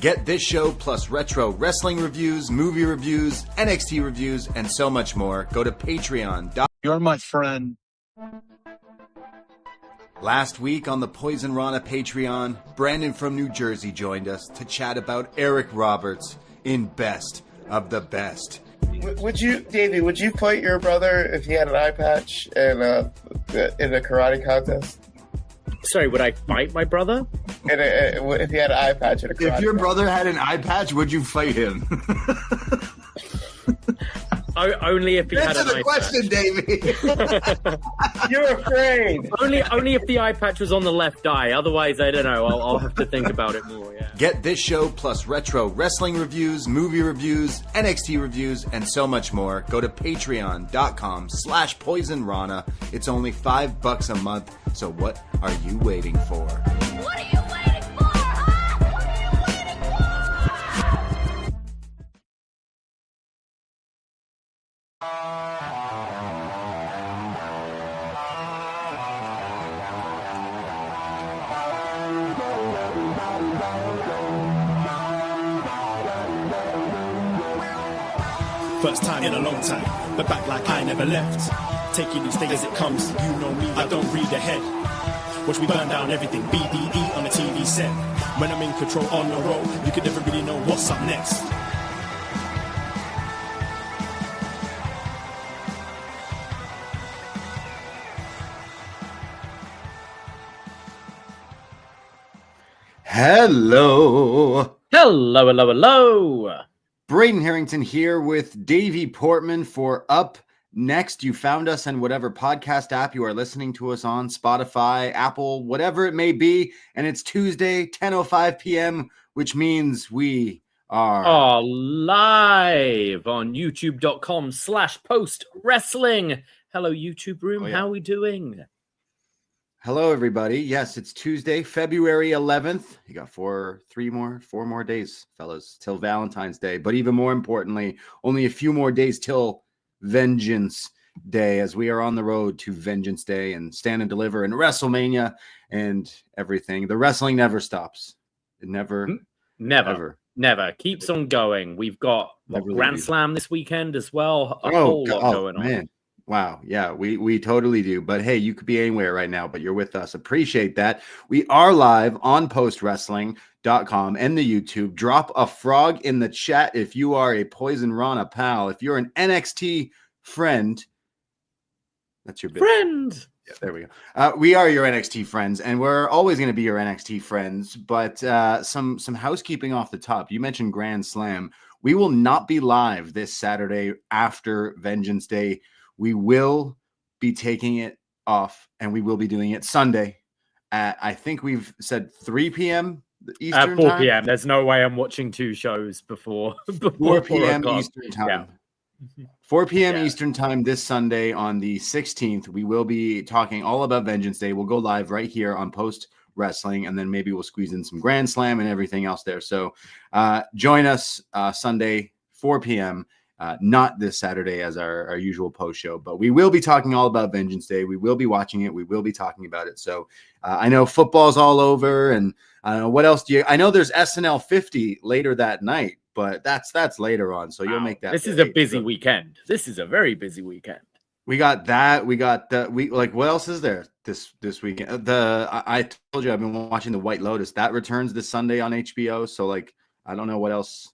Get this show plus retro wrestling reviews, movie reviews, NXT reviews, and so much more. Go to Patreon. You're my friend. Last week on the Poisonrana Patreon, Brandon from New Jersey joined us to chat about Eric Roberts in Best of the Best. Would you, Davie, would you fight your brother if he had an eye patch in a karate contest? Sorry, would I fight my brother? If he had an eye patch in a karate If your brother had an eye patch, would you fight him? Only if he had an eye patch. Answer the question, Davie. You're afraid. Only if the eye patch was on the left eye. Otherwise, I don't know. I'll have to think about it more, yeah. Get this show plus retro wrestling reviews, movie reviews, NXT reviews, and so much more. Go to patreon.com/poisonrana. It's only $5 a month. So what are you waiting for? What are you waiting for, huh? What are you waiting for? First time in a long time, but back like I never left. Taking each day as it comes, you know me, I don't read ahead. Watch me burn down everything, BDE on the TV set. When I'm in control on the road, you could never really know what's up next. Hello. Hello. Braden Herrington here with Davie Portman for upNXT. You found us on whatever podcast app you are listening to us on, Spotify, Apple, whatever it may be. And it's Tuesday, 10:05 p.m., which means we are live on youtube.com/post wrestling. Hello, YouTube room. How are we doing? Hello, everybody. Yes, it's Tuesday, February 11th. You got four more days, fellas, till Valentine's Day. But even more importantly, only a few more days till Vengeance Day, as we are on the road to Vengeance Day and Stand and Deliver and WrestleMania and everything. The wrestling never stops. It never keeps on going. We've got Grand Slam this weekend as well. A whole lot going on. Man. Wow. Yeah, we totally do. But hey, you could be anywhere right now, but you're with us. Appreciate that. We are live on postwrestling.com and the YouTube. Drop a frog in the chat if you are a Poisonrana pal. If you're an NXT friend, that's your bit. Friend. Yeah, there we go. We are your NXT friends, and we're always going to be your NXT friends. But some housekeeping off the top. You mentioned Grand Slam. We will not be live this Saturday after Vengeance Day. We will be taking it off, and we will be doing it Sunday at, I think we've said 3 p.m. Eastern 4 time. p.m. There's no way I'm watching two shows before 4 p.m. Eastern time. Yeah. 4 p.m. Eastern time this Sunday on the 16th. We will be talking all about Vengeance Day. We'll go live right here on Post Wrestling, and then maybe we'll squeeze in some Grand Slam and everything else there. So join us Sunday, 4 p.m., not this Saturday as our usual post show, but we will be talking all about Vengeance Day. We will be watching it. We will be talking about it. So I know football's all over, and what else I know there's SNL 50 later that night, but that's later on. So you'll make that. This is a busy weekend. This is a very busy weekend. We got that. We got the what else is there this weekend? I told you I've been watching The White Lotus. That returns this Sunday on HBO. So I don't know what else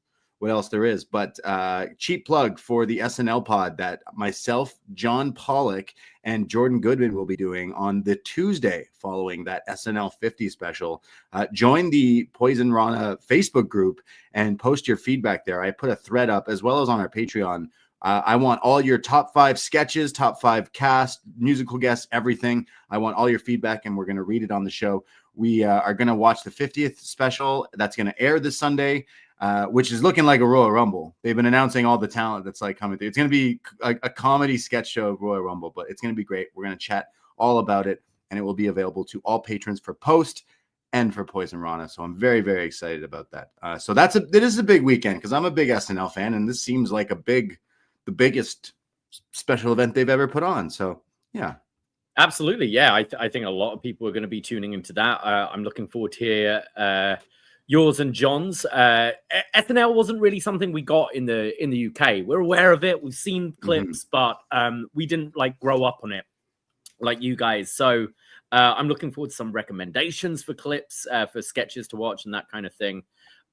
there is, but cheap plug for the SNL pod that myself, John Pollock, and Jordan Goodman will be doing on the Tuesday following that SNL 50 special. Join the Poisonrana Facebook group and post your feedback there. I put a thread up as well as on our Patreon I want all your top 5 sketches, top 5 cast, musical guests, everything. I want all your feedback, and we're going to read it on the show. We are going to watch the 50th special that's going to air this Sunday, which is looking like a Royal Rumble. They've been announcing all the talent that's like coming through. It's going to be a comedy sketch show of Royal Rumble, but it's going to be great. We're going to chat all about it, and it will be available to all patrons for Post and for Poisonrana. So I'm very, very excited about that. So it is a big weekend because I'm a big SNL fan, and this seems like the biggest special event they've ever put on. So yeah. Absolutely. Yeah. I think a lot of people are going to be tuning into that. I'm looking forward to hear yours and John's. SNL wasn't really something we got in the UK. We're aware of it. We've seen clips, but we didn't like grow up on it like you guys. So I'm looking forward to some recommendations for clips, for sketches to watch and that kind of thing.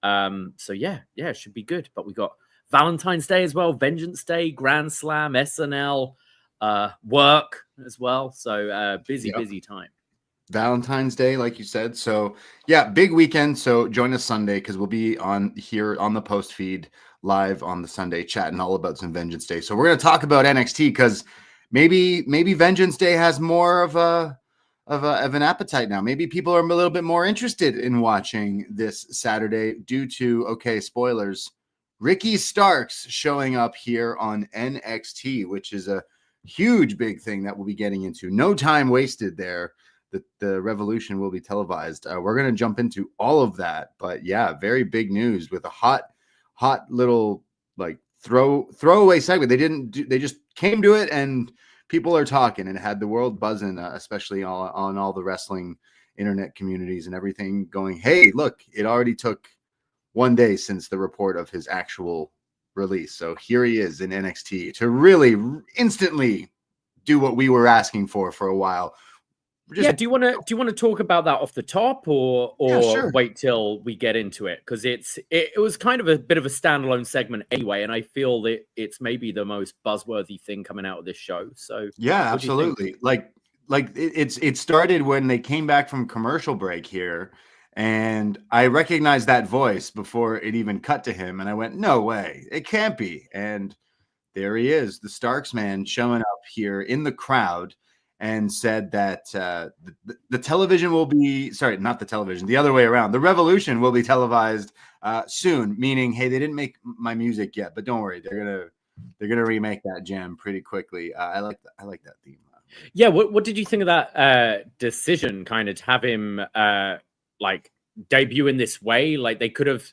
So yeah, it should be good. But we got Valentine's Day as well, Vengeance Day, Grand Slam, SNL, work as well. So busy time. Valentine's Day, like you said. So yeah, big weekend. So join us Sunday because we'll be on here on the Post feed live on the Sunday chatting all about some Vengeance Day. So we're going to talk about NXT because maybe Vengeance Day has more of an appetite now. Maybe people are a little bit more interested in watching this Saturday due to, okay, spoilers, Ricky Starks showing up here on NXT, which is a huge big thing that we'll be getting into. No time wasted there. The Revolution will be televised. We're going to jump into all of that, but yeah, very big news with a hot little like throwaway segment. They just came to it and people are talking and it had the world buzzing, especially on all the wrestling internet communities and everything going, hey, look, it already took 1 day since the report of his actual release. So here he is in NXT to really instantly do what we were asking for a while. Do you want to talk about that off the top or sure. Wait till we get into it? Because it was kind of a bit of a standalone segment anyway, and I feel that it's maybe the most buzzworthy thing coming out of this show. So yeah, absolutely. Like it started when they came back from commercial break here, and I recognized that voice before it even cut to him, and I went, no way, it can't be. And there he is, the Starks man showing up here in the crowd. And said that the television will be, sorry, not the television, the other way around. The Revolution will be televised soon, meaning, hey, they didn't make my music yet, but don't worry, they're gonna remake that jam pretty quickly. I like that theme. Yeah, what did you think of that decision? Kind of to have him like debut in this way. Like they could have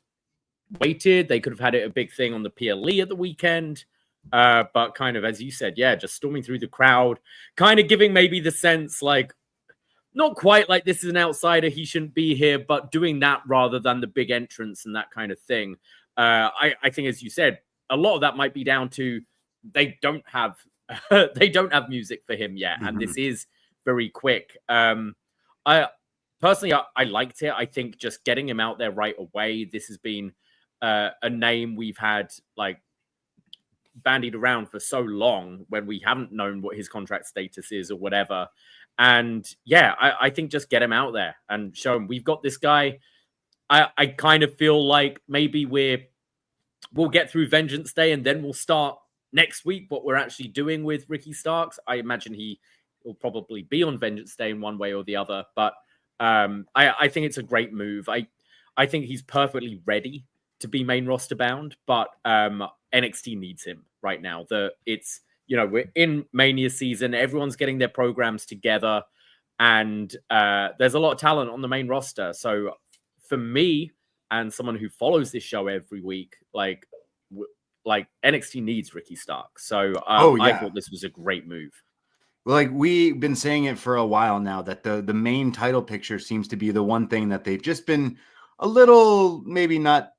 waited, they could have had it a big thing on the PLE at the weekend. But kind of, as you said, yeah, just storming through the crowd, kind of giving maybe the sense like, not quite like this is an outsider, he shouldn't be here, but doing that rather than the big entrance and that kind of thing. I think, as you said, a lot of that might be down to they don't have music for him yet, and this is very quick. I personally liked it. I think just getting him out there right away. This has been a name we've had like bandied around for so long when we haven't known what his contract status is or whatever. And yeah, I think just get him out there and show him we've got this guy. I kind of feel like maybe we'll get through Vengeance Day and then we'll start next week what we're actually doing with Ricky Starks. I imagine he will probably be on Vengeance Day in one way or the other, but I think it's a great move. I think he's perfectly ready to be main roster bound, but NXT needs him right now. It's, you know, we're in Mania season. Everyone's getting their programs together, and there's a lot of talent on the main roster. So for me and someone who follows this show every week, like NXT needs Ricky Starks. So I thought this was a great move. Well, like we've been saying it for a while now that the main title picture seems to be the one thing that they've just been a little, maybe not,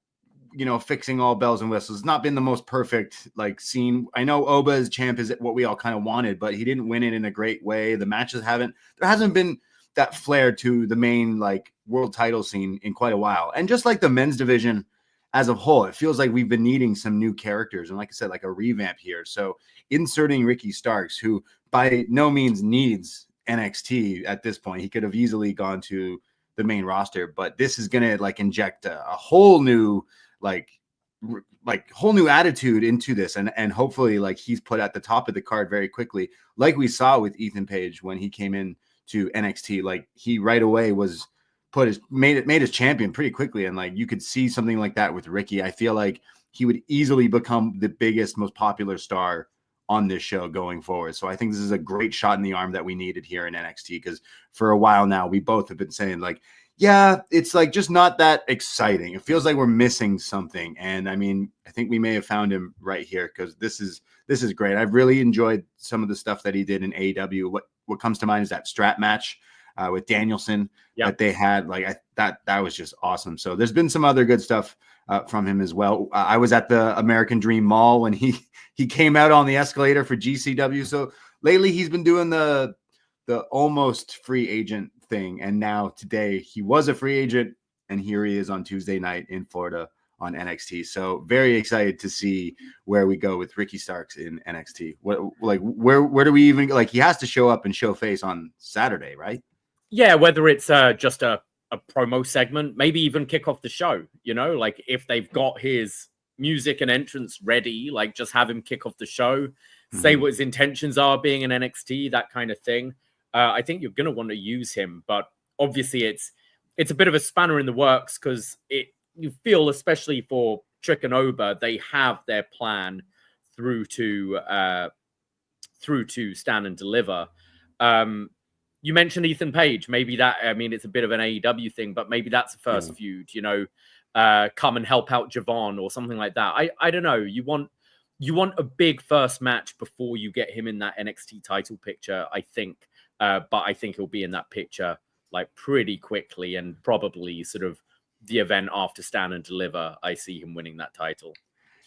you know, fixing all bells and whistles. It's not been the most perfect like scene. I know Oba's champ is what we all kind of wanted, but he didn't win it in a great way. The matches there hasn't been that flair to the main like world title scene in quite a while. And just like the men's division as a whole, it feels like we've been needing some new characters. And like I said, like a revamp here. So inserting Ricky Starks, who by no means needs NXT at this point, he could have easily gone to the main roster, but this is going to like inject a whole new like like whole new attitude into this, and hopefully like he's put at the top of the card very quickly, like we saw with Ethan Page when he came in to NXT. Like he right away was made his champion pretty quickly, and like you could see something like that with Ricky. I feel like he would easily become the biggest, most popular star on this show going forward. So I think this is a great shot in the arm that we needed here in NXT, because for a while now we both have been saying like, yeah, it's like just not that exciting. It feels like we're missing something. And I mean, I think we may have found him right here, because this is great. I've really enjoyed some of the stuff that he did in AEW. What comes to mind is that strap match with Danielson that they had. Like that was just awesome. So there's been some other good stuff from him as well. I was at the American Dream Mall when he came out on the escalator for GCW. So lately he's been doing the almost free agent thing, and now today he was a free agent, and here he is on Tuesday night in Florida on NXT. So very excited to see where we go with Ricky Starks in NXT. Where do we even, like, he has to show up and show face on Saturday, right? Yeah, whether it's just a promo segment, maybe even kick off the show, you know, like if they've got his music and entrance ready, like just have him kick off the show, say what his intentions are being in NXT, that kind of thing. I think you're going to want to use him, but obviously it's a bit of a spanner in the works, because you feel, especially for Trick and Oba, they have their plan through to Stand and Deliver. You mentioned Ethan Page. Maybe that, I mean, it's a bit of an AEW thing, but maybe that's a first feud, you know, come and help out Javon or something like that. I don't know. You want a big first match before you get him in that NXT title picture, I think. But I think he'll be in that picture like pretty quickly, and probably sort of the event after Stand and Deliver, I see him winning that title.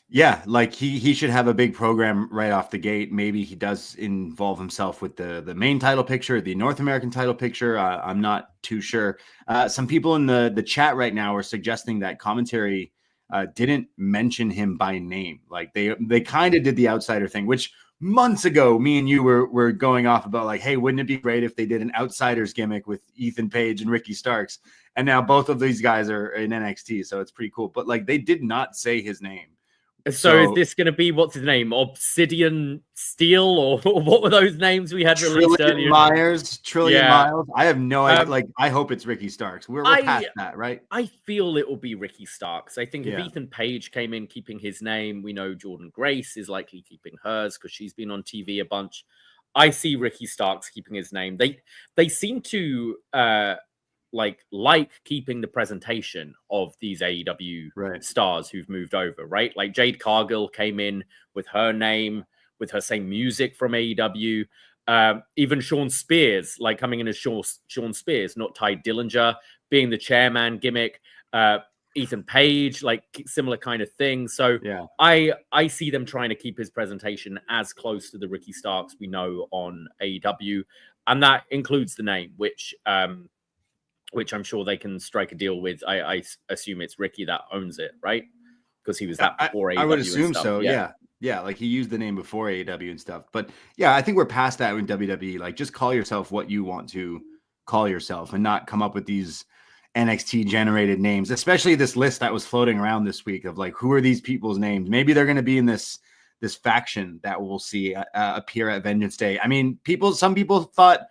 Yeah, like he should have a big program right off the gate. Maybe he does involve himself with the main title picture, the North American title picture. I'm not too sure. Some people in the chat right now are suggesting that commentary didn't mention him by name. Like they kind of did the outsider thing, which months ago, me and you were going off about like, hey, wouldn't it be great if they did an outsiders gimmick with Ethan Page and Ricky Starks? And now both of these guys are in NXT, so it's pretty cool. But like they did not say his name. So is this going to be, what's his name? Obsidian Steel, or what were those names we had released earlier? Trillion Miles. I have no idea. Like, I hope it's Ricky Starks. We're past that, right? I feel it will be Ricky Starks. I think if Ethan Page came in keeping his name, we know Jordan Grace is likely keeping hers because she's been on TV a bunch. I see Ricky Starks keeping his name. They seem to like keeping the presentation of these AEW stars who've moved over, right? Like Jade Cargill came in with her name, with her same music from AEW. Even Sean Spears, like coming in as Sean Spears, not Ty Dillinger, being the chairman gimmick. Ethan Page, like similar kind of thing. So I see them trying to keep his presentation as close to the Ricky Starks we know on AEW. And that includes the name, which I'm sure they can strike a deal with. I assume it's Ricky that owns it, right? Because he was that before AEW. I would assume so. Yeah. Like he used the name before AEW and stuff. But yeah, I think we're past that in WWE. Like just call yourself what you want to call yourself, and not come up with these NXT generated names, especially this list that was floating around this week of like, who are these people's names? Maybe they're going to be in this faction that we'll see appear at Vengeance Day. I mean, some people thought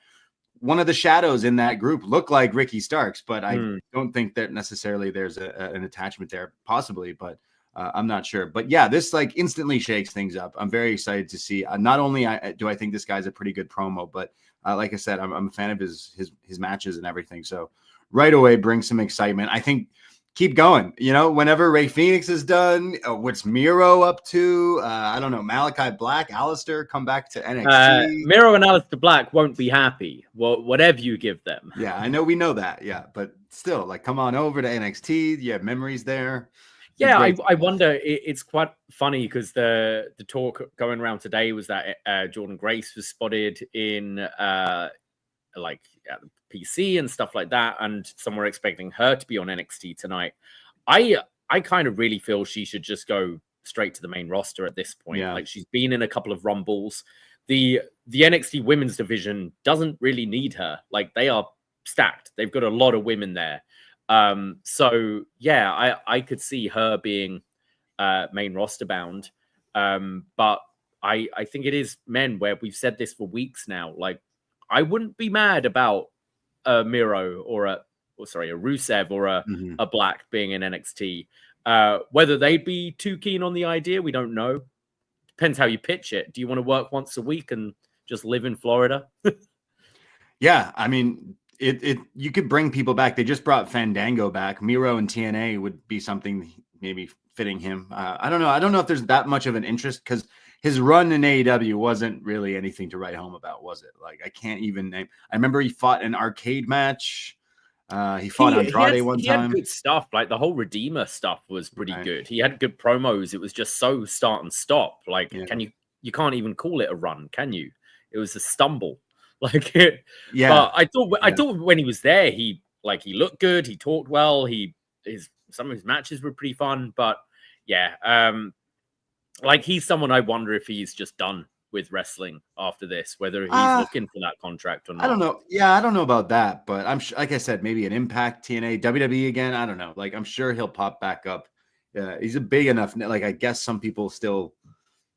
one of the shadows in that group looked like Ricky Starks, but I don't think that necessarily there's an attachment there, possibly, but I'm not sure. But yeah, this like instantly shakes things up. I'm very excited to see. Not only do I think this guy's a pretty good promo, but like I said, I'm a fan of his matches and everything. So right away, bring some excitement. I think keep going. You know, whenever Ray Phoenix is done, what's Miro up to? I don't know. Malachi Black, Alistair, come back to NXT. Miro and Alistair Black won't be happy. Whatever you give them. Yeah, I know we know that. Yeah, but still, like, come on over to NXT. You have memories there. Yeah, I wonder. It's quite funny because the talk going around today was that Jordan Grace was spotted in PC and stuff like that, and some were expecting her to be on NXT tonight. I kind of really feel she should just go straight to the main roster at this point. Like she's been in a couple of rumbles. The NXT women's division doesn't really need her. Like they are stacked. They've got a lot of women there. So yeah, I could see her being main roster bound. But I think it is men where we've said this for weeks now. Like, I wouldn't be mad about a Miro or a Rusev or a Black being in NXT. Whether they'd be too keen on the idea, we don't know. Depends how you pitch it. Do you want to work once a week and just live in Florida? Yeah, I mean, you could bring people back. They just brought Fandango back. Miro and TNA would be something maybe fitting him. I don't know. I don't know if there's that much of an interest because his run in AEW wasn't really anything to write home about, was it? Like, I can't even name. I remember he fought an arcade match. He fought Andrade one time. He had good stuff. Like, the whole Redeemer stuff was pretty good. He had good promos. It was just so start and stop. Like, you can't even call it a run, can you? It was a stumble. Like, but I thought when he was there, he looked good. He talked well. Some of his matches were pretty fun. But like, he's someone I wonder if he's just done with wrestling after this, whether he's looking for that contract or not. I don't know. Yeah, I don't know about that, but I'm like I said, maybe an Impact, TNA, WWE again. I don't know. Like, I'm sure he'll pop back up. Yeah, he's a big enough. Like, I guess some people still,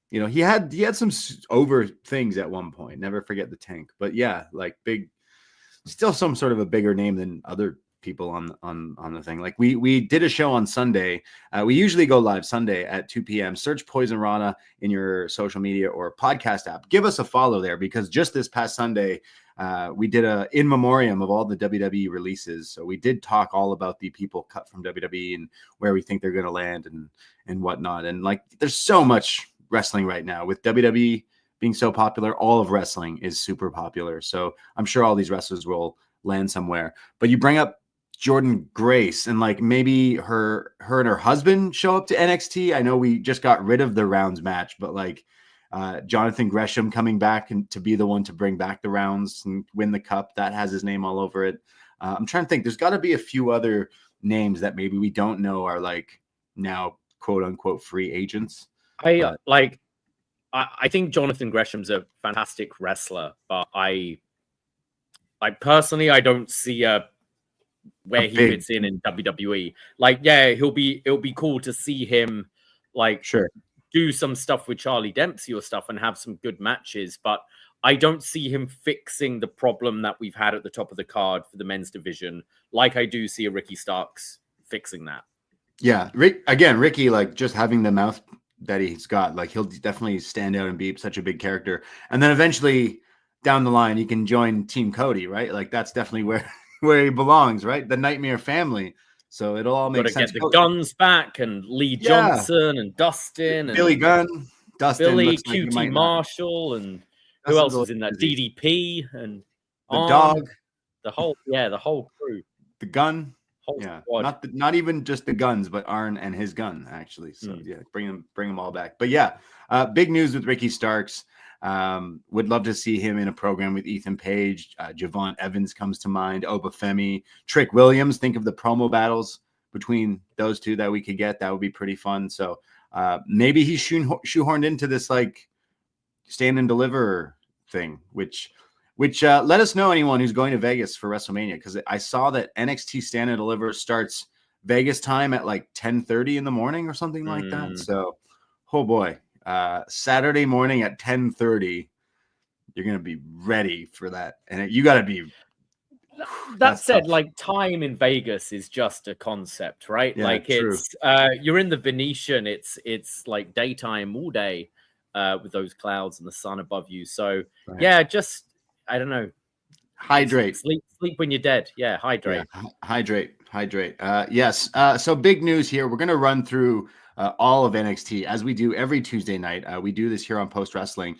he had some over things at one point. Never forget the Tank, but yeah, like big, still some sort of a bigger name than other people on the thing. Like, we did a show on Sunday. We usually go live Sunday at 2 p.m. Search Poison Rana in your social media or podcast app. Give us a follow there, because just this past Sunday, we did a in memoriam of all the WWE releases. So we did talk all about the people cut from WWE and where we think they're going to land and whatnot. And like, there's so much wrestling right now with WWE being so popular. All of wrestling is super popular. So I'm sure all these wrestlers will land somewhere. But you bring up Jordan Grace, and like, maybe her and her husband show up to NXT. I know we just got rid of the rounds match, but like Jonathan Gresham coming back and to be the one to bring back the rounds and win the cup, that has his name all over it. I'm trying to think. There's got to be a few other names that maybe we don't know are like now quote unquote free agents. I think Jonathan Gresham's a fantastic wrestler, but I personally, I don't see where he fits in WWE. Like, yeah, it'll be cool to see him do some stuff with Charlie Dempsey or stuff and have some good matches, but I don't see him fixing the problem that we've had at the top of the card for the men's division, like I do see a Ricky Starks fixing that. Yeah, Ricky, like, just having the mouth that he's got, like, he'll definitely stand out and be such a big character. And then eventually down the line, he can join Team Cody, right? Like, that's definitely where he belongs, right? The Nightmare family. So it'll all make sense. Get the Guns back and Lee Johnson and Dustin and Billy Gunn, Dustin, Billy, QT Marshall, and who else was in that? DDP and the dog, the whole crew, the gun. Squad. Not even just the Guns, but Arn and his gun, actually. So bring them all back. But big news with Ricky Starks. Would love to see him in a program with Ethan Page. Javon Evans comes to mind. Obafemi, Trick Williams. Think of the promo battles between those two that we could get. That would be pretty fun. So maybe he's shoehorned into this like stand and deliver thing, which let us know, anyone who's going to Vegas for WrestleMania, because I saw that NXT Stand and Deliver starts Vegas time at like 10:30 in the morning or something like that. So, oh boy, Saturday morning at 10:30, you're gonna be ready for that, and you got to be. That said, tough. Like, time in Vegas is just a concept, right? Yeah, like, true. It's you're in the Venetian. It's like daytime all day with those clouds and the sun above you. So just. I don't know. Hydrate. Sleep when you're dead. Yeah, hydrate. Yeah, hydrate. Yes. So big news here. We're going to run through all of NXT as we do every Tuesday night. We do this here on Post Wrestling.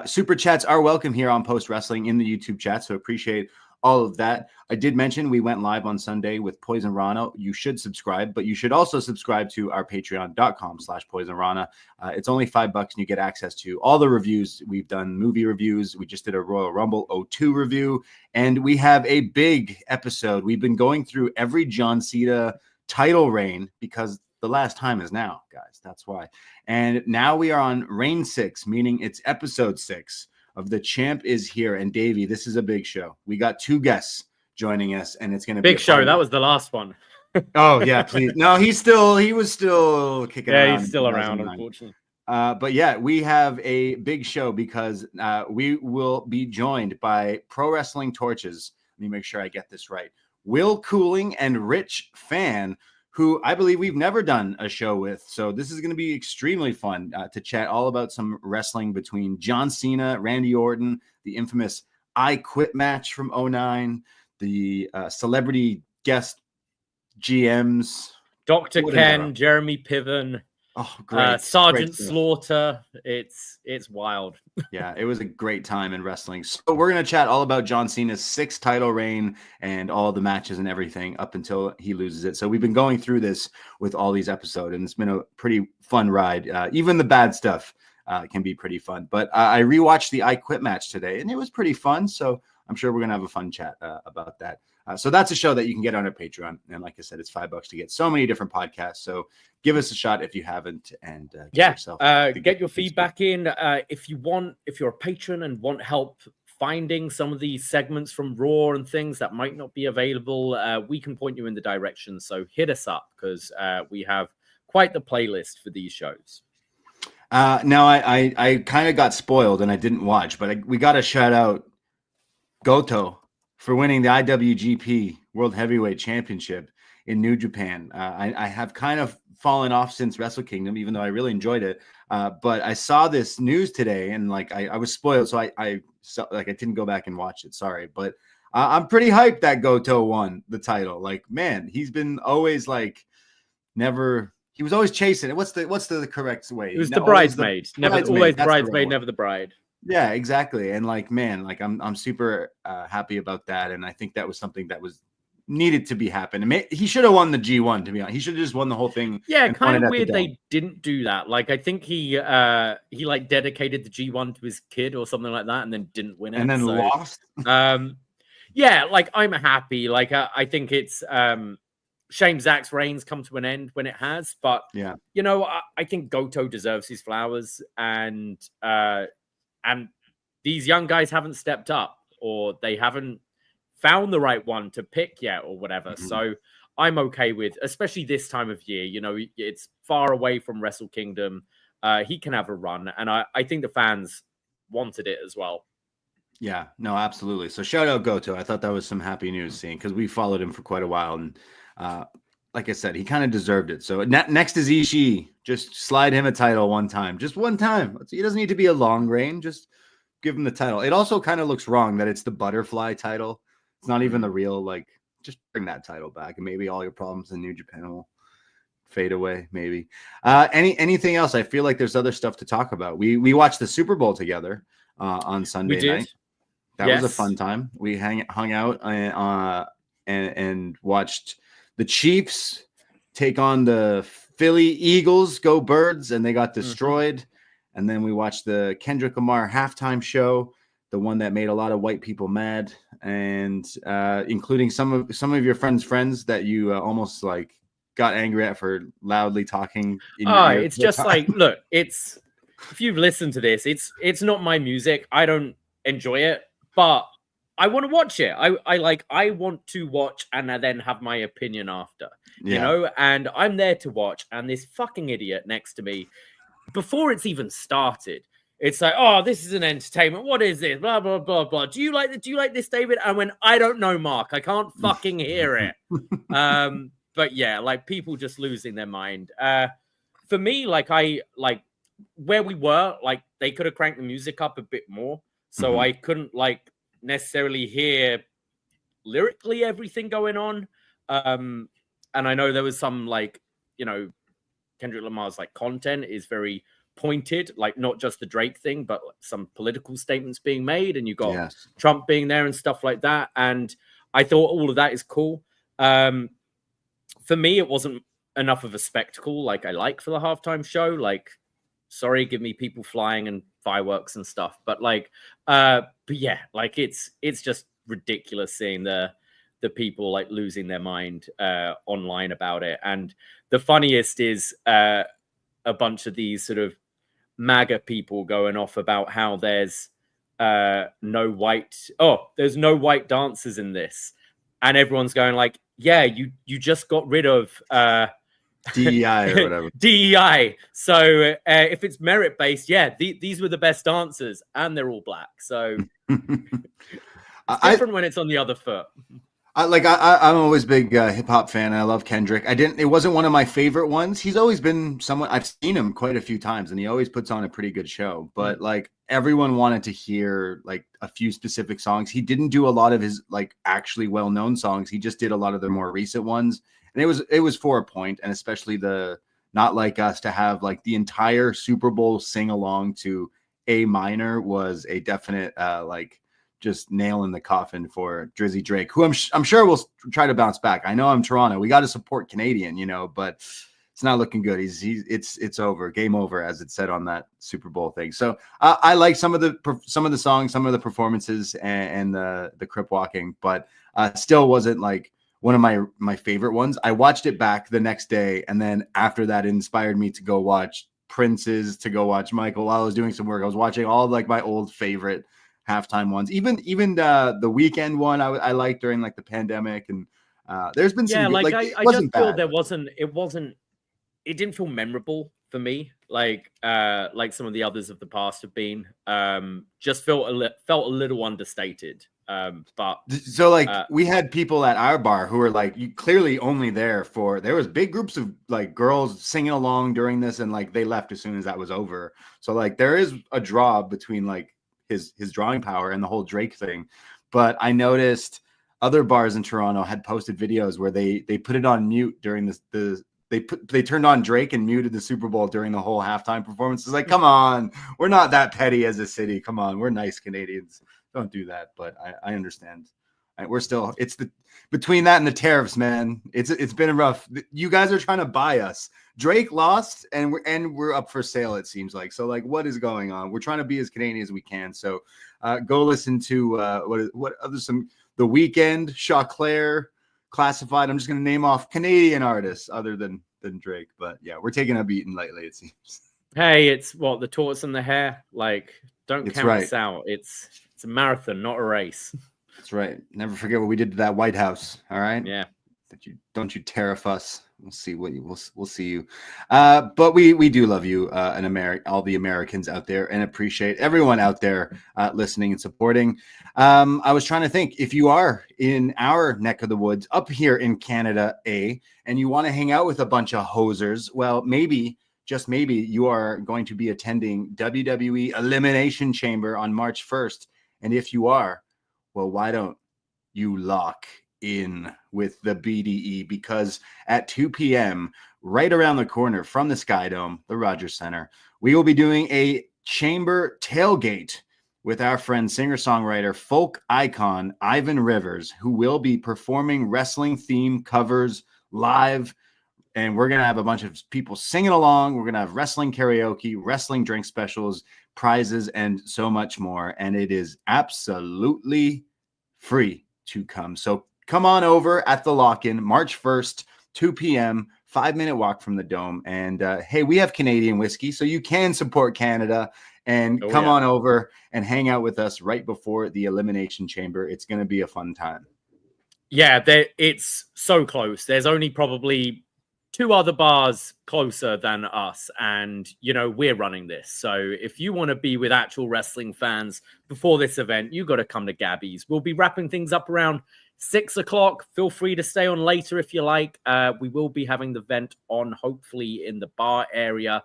Super chats are welcome here on Post Wrestling in the YouTube chat. So appreciate all of that. I did mention we went live on Sunday with Poison Rana. You should subscribe, but you should also subscribe to our patreon.com/PoisonRana. It's only $5 and you get access to all the reviews. We've done movie reviews. We just did a Royal Rumble 02 review, and we have a big episode. We've been going through every John Cena title reign because the last time is now, guys. That's why. And now we are on reign 6, meaning it's episode 6. Of The Champ Is Here. And Davie, this is a big show. We got 2 guests joining us, and it's going to be big show. That was the last one. Oh yeah, please. No, he was still kicking around. Yeah, he's still in around, 2009. unfortunately. But yeah, we have a big show because we will be joined by Pro Wrestling Torches. Let me make sure I get this right. Will Cooling and Rich Fan, who I believe we've never done a show with. So this is going to be extremely fun to chat all about some wrestling between John Cena, Randy Orton, the infamous I Quit match from 2009, the celebrity guest GMs. Dr. What an era. Ken, Jeremy Piven, Oh, great. Sergeant Great stuff. Slaughter. It's wild. Yeah, it was a great time in wrestling. So we're going to chat all about John Cena's 6th title reign and all the matches and everything up until he loses it. So we've been going through this with all these episodes, and it's been a pretty fun ride. Even the bad stuff can be pretty fun. But I rewatched the I Quit match today, and it was pretty fun. So I'm sure we're going to have a fun chat about that. So that's a show that you can get on our Patreon. And like I said, it's $5 to get so many different podcasts. So give us a shot if you haven't. And get your feedback in. If you're a patron and want help finding some of these segments from Raw and things that might not be available, we can point you in the direction. So hit us up because we have quite the playlist for these shows. Now, I kind of got spoiled and I didn't watch, but we got to shout out Goto for winning the IWGP World Heavyweight Championship in New Japan. I have kind of fallen off since Wrestle Kingdom, even though I really enjoyed it. But I saw this news today, and I was spoiled, so I didn't go back and watch it. Sorry, but I'm pretty hyped that Goto won the title. Like, man, he's been always never. He was always chasing it. What's the correct way? It was the bridesmaid. Always bridesmaid, never the bride. Yeah, exactly. And I'm super happy about that. And I think that was something that was needed to be happening. He should have won the G1, to be honest. He should have just won the whole thing. Yeah, kind of weird they didn't do that. I think he dedicated the G1 to his kid or something like that and then didn't win it. And then lost. Yeah, I'm happy. I think it's shame Zach's reign's come to an end when it has. But yeah, I think Goto deserves his flowers, and these young guys haven't stepped up, or they haven't found the right one to pick yet, or whatever. Mm-hmm. So I'm okay with, especially this time of year. It's far away from Wrestle Kingdom. He can have a run, and I think the fans wanted it as well. Yeah, no, absolutely. So shout out Goto. I thought that was some happy news seeing, because we followed him for quite a while, and like I said, he kind of deserved it. So next is Ishii. Just slide him a title one time. Just one time. He doesn't need to be a long reign. Just give him the title. It also kind of looks wrong that it's the butterfly title. It's not even the real, just bring that title back, and maybe all your problems in New Japan will fade away, maybe. Anything else? I feel like there's other stuff to talk about. We watched the Super Bowl together on Sunday night. That was a fun time. We hung out and watched the Chiefs take on the Philly Eagles, go Birds, and they got destroyed. Mm-hmm. And then we watched the Kendrick Lamar halftime show, the one that made a lot of white people mad, and including some of your friends that you almost got angry at for loudly talking. It's just look, it's, if you've listened to this, it's not my music. I don't enjoy it, but I want to watch it. I want to watch and then have my opinion after, and I'm there to watch. And this fucking idiot next to me, before it's even started, it's like, oh, this is an entertainment. What is this? Blah, blah, blah, blah. Do you like this, David? I went, I don't know, Mark. I can't fucking hear it. But yeah, people just losing their mind. For me, where we were, they could have cranked the music up a bit more. So I couldn't necessarily hear lyrically everything going on. And I know there was some Kendrick Lamar's content is very pointed, not just the Drake thing, but some political statements being made, and you got Trump being there and stuff like that. And I thought all of that is cool. For me, it wasn't enough of a spectacle I like for the halftime show. Sorry, give me people flying and fireworks and stuff. But yeah, it's just ridiculous seeing the people losing their mind online about it. And the funniest is a bunch of these sort of MAGA people going off about how there's no white dancers in this. And everyone's going yeah, you just got rid of DEI or whatever. DEI. So if it's merit based, yeah, these were the best dancers, and they're all black. So it's different when it's on the other foot. I'm always a big hip hop fan. I love Kendrick. It wasn't one of my favorite ones. He's always been someone I've seen him quite a few times, and he always puts on a pretty good show. But like everyone wanted to hear like a few specific songs. He didn't do a lot of his like actually well known songs. He just did a lot of the more recent ones, and it was for a point, and especially the Not Like Us to have like the entire Super Bowl sing along to A minor was a definite like. Just nail in the coffin for Drizzy Drake, who I'm sure will try to bounce back. I know I'm Toronto. We got to support Canadian, but it's not looking good. It's over, game over, as it said on that Super Bowl thing. So I like some of the songs, some of the performances, and the crip walking, but still wasn't like one of my favorite ones. I watched it back the next day, and then after that, it inspired me to go watch Prince's, to go watch Michael while I was doing some work. I was watching all like my old favorite halftime ones, even the weekend one I liked during like the pandemic, and there's been some like I just bad. feel it didn't feel memorable for me like some of the others of the past have been. Just felt a little understated. But so like we had people at our bar who were like you clearly only there was big groups of like girls singing along during this, and like they left as soon as that was over. So like there is a draw between like his drawing power and the whole Drake thing. But I noticed other bars in Toronto had posted videos where they put it on mute during they turned on Drake and muted the Super Bowl during the whole halftime performance. It's like, come on, we're not that petty as a city. Come on, we're nice Canadians. Don't do that. But I understand. We're still, between that and the tariffs, man. It's been rough. You guys are trying to buy us. Drake lost, and we're up for sale. It seems like. So like, what is going on? We're trying to be as Canadian as we can. So go listen to what other some The Weeknd, Chauclair, Classified. I'm just gonna name off Canadian artists other than Drake. But yeah, we're taking a beating lately. It seems. Hey, it's what the tortoise and the hare. Like, don't It's count right. us out. It's a marathon, not a race. That's right. Never forget what we did to that White House. All right. Yeah. Don't you tariff us. We'll see we'll see you. But we do love you, all the Americans out there, and appreciate everyone out there listening and supporting. I was trying to think, if you are in our neck of the woods up here in Canada, and you want to hang out with a bunch of hosers, well, maybe, just maybe, you are going to be attending WWE Elimination Chamber on March 1st. And if you are, well, why don't you lock in with the BDE? Because at 2 p.m., right around the corner from the Sky Dome, the Rogers Center, we will be doing a chamber tailgate with our friend, singer-songwriter, folk icon, Ivan Rivers, who will be performing wrestling-themed covers live. And we're going to have a bunch of people singing along. We're going to have wrestling karaoke, wrestling drink specials, prizes, and so much more. And it is absolutely free to come. So come on over at the lock-in, March 1st, 2 p.m., 5-minute walk from the Dome. And hey, we have Canadian whiskey, so you can support Canada and come on over and hang out with us right before the Elimination Chamber. It's going to be a fun time. Yeah, it's so close. There's only probably 2 other bars closer than us, and we're running this. So if you want to be with actual wrestling fans before this event, you got to come to Gabby's. We'll be wrapping things up around 6 o'clock. Feel free to stay on later if you like. We will be having the event on, hopefully in the bar area.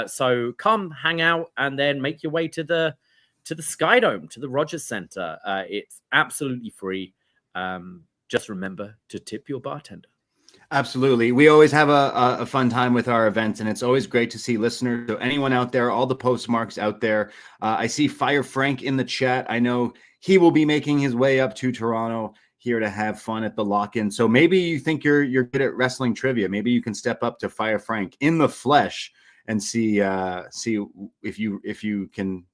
So come hang out and then make your way to the Sky Dome, to the Rogers Center. It's absolutely free. Just remember to tip your bartender. Absolutely. We always have a fun time with our events, and it's always great to see listeners. So anyone out there, all the postmarks out there, I see Fire Frank in the chat. I know he will be making his way up to Toronto here to have fun at the lock-in. So maybe you think you're good at wrestling trivia. Maybe you can step up to Fire Frank in the flesh and see if you can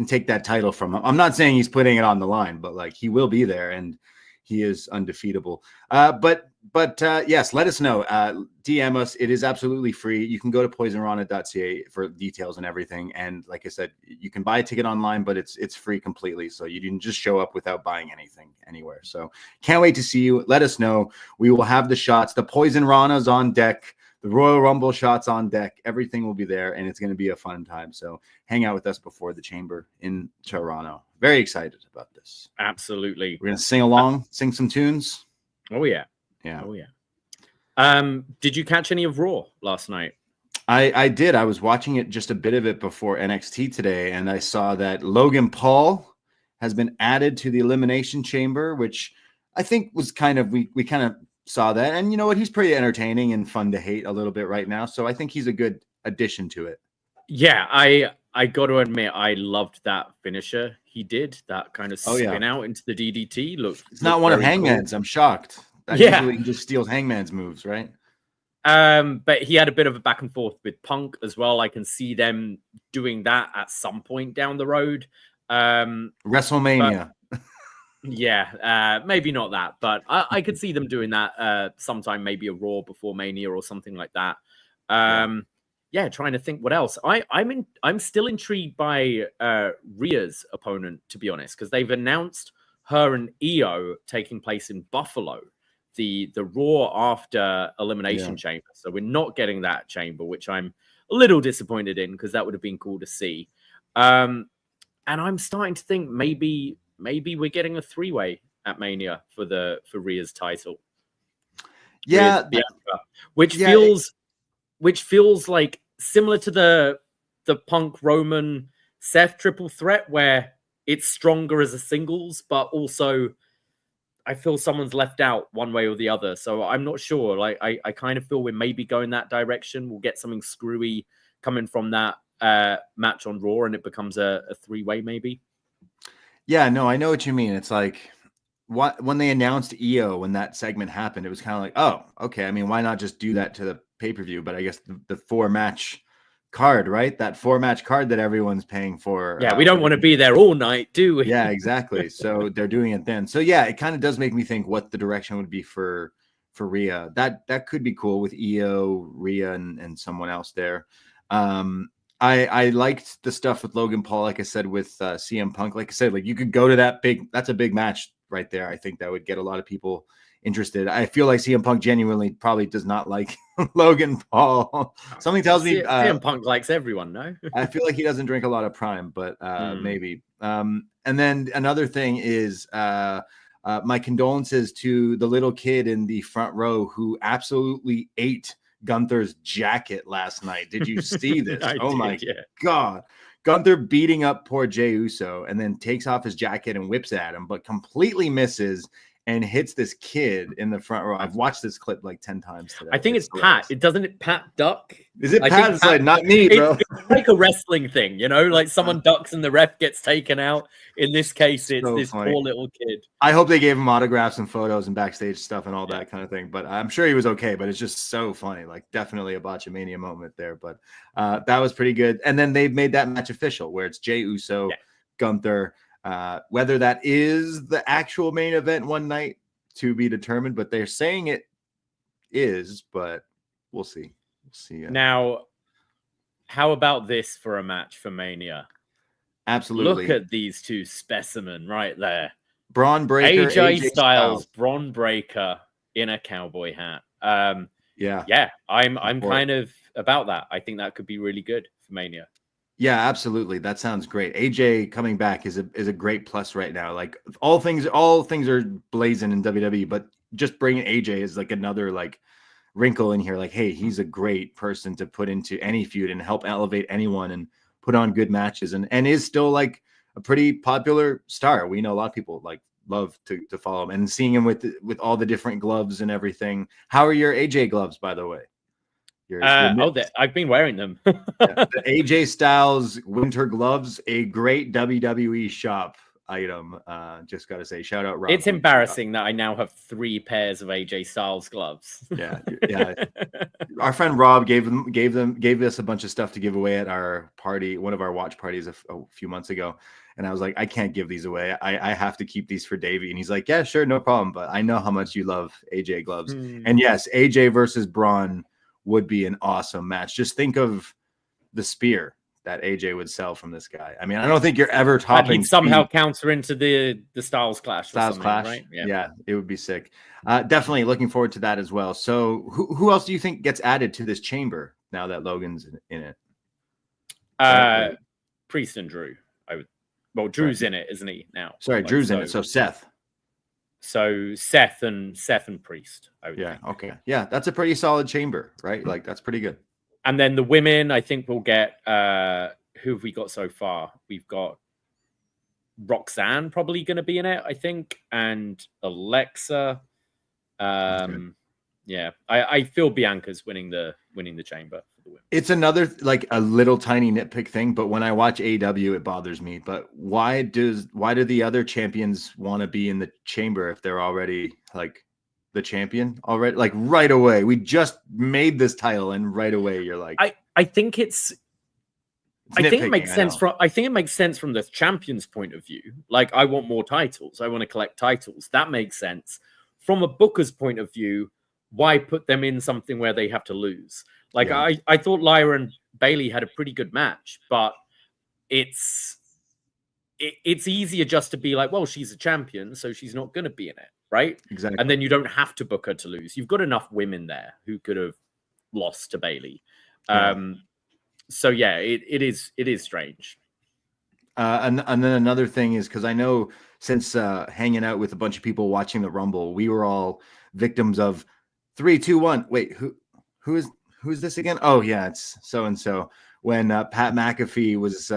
take that title from him. I'm not saying he's putting it on the line, but like he will be there, and he is undefeatable. But yes, let us know. DM us. It is absolutely free. You can go to Poisonrana.ca for details and everything. And like I said, you can buy a ticket online, but it's free completely. So you can just show up without buying anything anywhere. So can't wait to see you. Let us know. We will have the shots. The Poisonrana's on deck. The Royal Rumble shots on deck. Everything will be there, and it's going to be a fun time. So hang out with us before the Chamber in Toronto. Very excited about this. Absolutely. We're going to sing along, sing some tunes. Oh, yeah. Yeah. Oh, yeah. Did you catch any of Raw last night? I did. I was watching it, just a bit of it before NXT today, and I saw that Logan Paul has been added to the Elimination Chamber, which I think was kind of, we kind of saw that. And you know what? He's pretty entertaining and fun to hate a little bit right now. So I think he's a good addition to it. Yeah, I got to admit, I loved that finisher he did. That kind of spin out into the DDT. It's not one of Hangman's. Cool. I'm shocked. Usually he just steals Hangman's moves, right? But he had a bit of a back and forth with Punk as well. I can see them doing that at some point down the road. WrestleMania. Maybe not that, but I could see them doing that sometime, maybe a Raw before Mania or something like that. Trying to think what else. I'm still intrigued by Rhea's opponent, to be honest, because they've announced her and Io taking place in Buffalo, the Raw after Elimination Chamber. So we're not getting that chamber, which I'm a little disappointed in, because that would have been cool to see. And I'm starting to think maybe we're getting a 3-way at Mania for Rhea's title. Yeah, which feels like similar to the Punk Roman Seth triple threat, where it's stronger as a singles, but also I feel someone's left out one way or the other. So I'm not sure. Like I kind of feel we're maybe going that direction. We'll get something screwy coming from that match on Raw, and it becomes a 3-way maybe. Yeah, no, I know what you mean. It's like when they announced Io, when that segment happened, it was kind of like, oh, okay. I mean, why not just do that to the pay-per-view? But I guess the 4-match card, right? That 4-match card that everyone's paying for. Yeah, we don't want to be there all night, do we? Yeah, exactly. So they're doing it then. So yeah, it kind of does make me think what the direction would be for Rhea. That could be cool with Io, Rhea, and someone else there. I liked the stuff with Logan Paul, like I said, with CM Punk. Like I said, like you could go to that's a big match right there. I think that would get a lot of people interested. I feel like CM Punk genuinely probably does not like Logan Paul. Something tells me CM Punk likes everyone, no? I feel like he doesn't drink a lot of Prime, but maybe. And then another thing is my condolences to the little kid in the front row who absolutely ate Gunther's jacket last night. Did you see this? My God. Gunther beating up poor Jey Uso and then takes off his jacket and whips at him, but completely misses and hits this kid in the front row. I've watched this clip like 10 times today. I think it's Pat. Doesn't it Pat duck? Is it Pat? It's like, not me, bro. It's like a wrestling thing, you know, like someone ducks and the ref gets taken out. In this case, it's so this funny. Poor little kid. I hope they gave him autographs and photos and backstage stuff and all that kind of thing. But I'm sure he was okay. But it's just so funny. Like definitely a Botchamania moment there. But that was pretty good. And then they've made that match official where it's Jey Uso, Gunther. Whether that is the actual main event one night to be determined, but they're saying it is, but we'll see. We'll see. Now, how about this for a match for Mania? Absolutely. Look at these two specimen right there. Braun Breaker, AJ Styles, Braun Breaker in a cowboy hat. I'm kind of about that. I think that could be really good for Mania. Yeah, absolutely. That sounds great. AJ coming back is a great plus right now. Like all things are blazing in WWE, but just bringing AJ is like another like wrinkle in here. Like, hey, he's a great person to put into any feud and help elevate anyone and put on good matches and is still like a pretty popular star. We know a lot of people like love to follow him and seeing him with all the different gloves and everything. How are your AJ gloves, by the way? I've been wearing them. The AJ Styles winter gloves, a great WWE shop item. Just got to say, shout out Rob. It's embarrassing that I now have 3 pairs of AJ Styles gloves. Yeah. Our friend Rob gave us a bunch of stuff to give away at our party, one of our watch parties a few months ago. And I was like, I can't give these away. I have to keep these for Davey. And he's like, yeah, sure, no problem. But I know how much you love AJ gloves. And yes, AJ versus Braun would be an awesome match. Just think of the spear that AJ would sell from this guy. I mean, I don't think you're ever topping. He'd somehow counter into the Styles Clash. Styles Clash, right? Yeah, it would be sick. Definitely looking forward to that as well. So, who else do you think gets added to this chamber now that Logan's in it? Priest and Drew. Well, Drew's in it, isn't he now? Sorry, Drew's in it. So Seth. So Seth and Priest. I would think. Okay. Yeah, that's a pretty solid chamber, right? Like that's pretty good. And then the women, I think we'll get who have we got so far? We've got Roxanne probably going to be in it, I think, and Alexa. Yeah, I feel Bianca's winning the chamber for the women. It's another like a little tiny nitpick thing, but when I watch AEW, it bothers me. But why do the other champions want to be in the chamber if they're already like the champion already? Like right away, we just made this title, and right away you're like, I think it makes sense from the champion's point of view. Like, I want more titles. I want to collect titles. That makes sense. From a booker's point of view, why put them in something where they have to lose? Like, yeah. I thought Lyra and Bayley had a pretty good match, but it's easier just to be like, well, she's a champion, so she's not going to be in it, right? Exactly. And then you don't have to book her to lose. You've got enough women there who could have lost to Bayley. Yeah. So yeah, it is strange. And then another thing is, because I know since hanging out with a bunch of people watching the Rumble, we were all victims of 3, 2, 1. Wait, who's this again? Oh yeah, it's so and so. When Pat McAfee was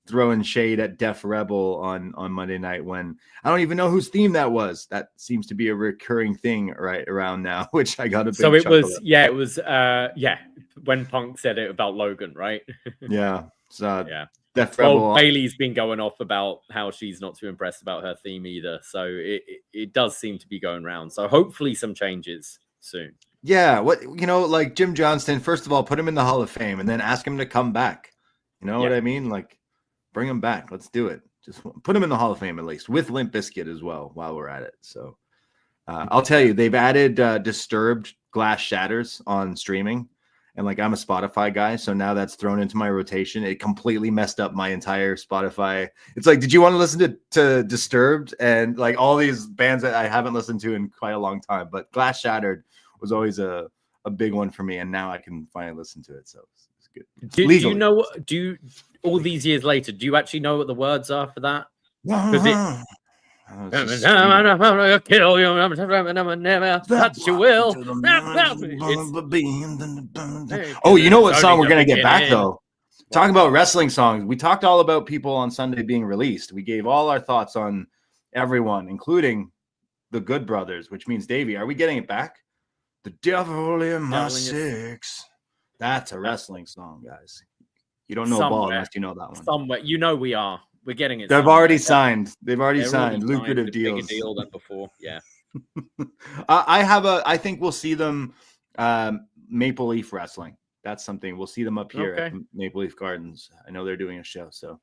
throwing shade at Def Rebel on Monday night, when I don't even know whose theme that was. That seems to be a recurring thing right around now, which I got a big so it was at. Yeah, it was when Punk said it about Logan, right? Yeah. So yeah. Def Rebel. Well, Bayley's been going off about how she's not too impressed about her theme either. So it does seem to be going around. So hopefully some changes soon. Yeah, like Jim Johnston, first of all, put him in the Hall of Fame and then ask him to come back. You know what I mean? Like, bring him back. Let's do it. Just put him in the Hall of Fame at least, with Limp Bizkit as well while we're at it. So I'll tell you, they've added Disturbed Glass Shatters on streaming. And like, I'm a Spotify guy, so now that's thrown into my rotation. It completely messed up my entire Spotify. It's like, did you want to listen to Disturbed and like all these bands that I haven't listened to in quite a long time? But Glass Shattered was always a big one for me, and now I can finally listen to it. So it's good. Do you know? All these years later, do you actually know what the words are for that? Kill you, that you will. Oh, you know what song we're gonna get back though? Talking about wrestling songs, we talked all about people on Sunday being released. We gave all our thoughts on everyone, including the Good Brothers, which means Davey. Are we getting it back? The Devil in My Six. That's a wrestling song, guys. You don't know ball unless you know that one. Somewhere, we are. We're getting it. They've already signed. They've already signed lucrative deals. Bigger deal than before. Yeah. I think we'll see them Maple Leaf Wrestling. That's something. We'll see them up here at Maple Leaf Gardens. I know they're doing a show, so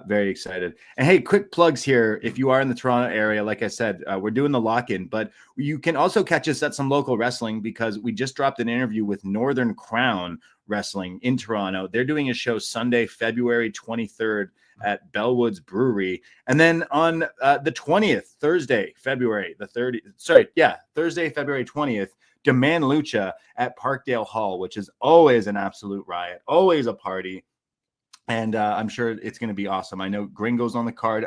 very excited. And hey, quick plugs here. If you are in the Toronto area, like I said, we're doing the lock-in, but you can also catch us at some local wrestling because we just dropped an interview with Northern Crown Wrestling in Toronto. They're doing a show Sunday, February 23rd at Bellwoods Brewery. And then on the 20th, Thursday, February 20th, Demand Lucha at Parkdale Hall, which is always an absolute riot, always a party. And I'm sure it's going to be awesome. I know Gringo's on the card,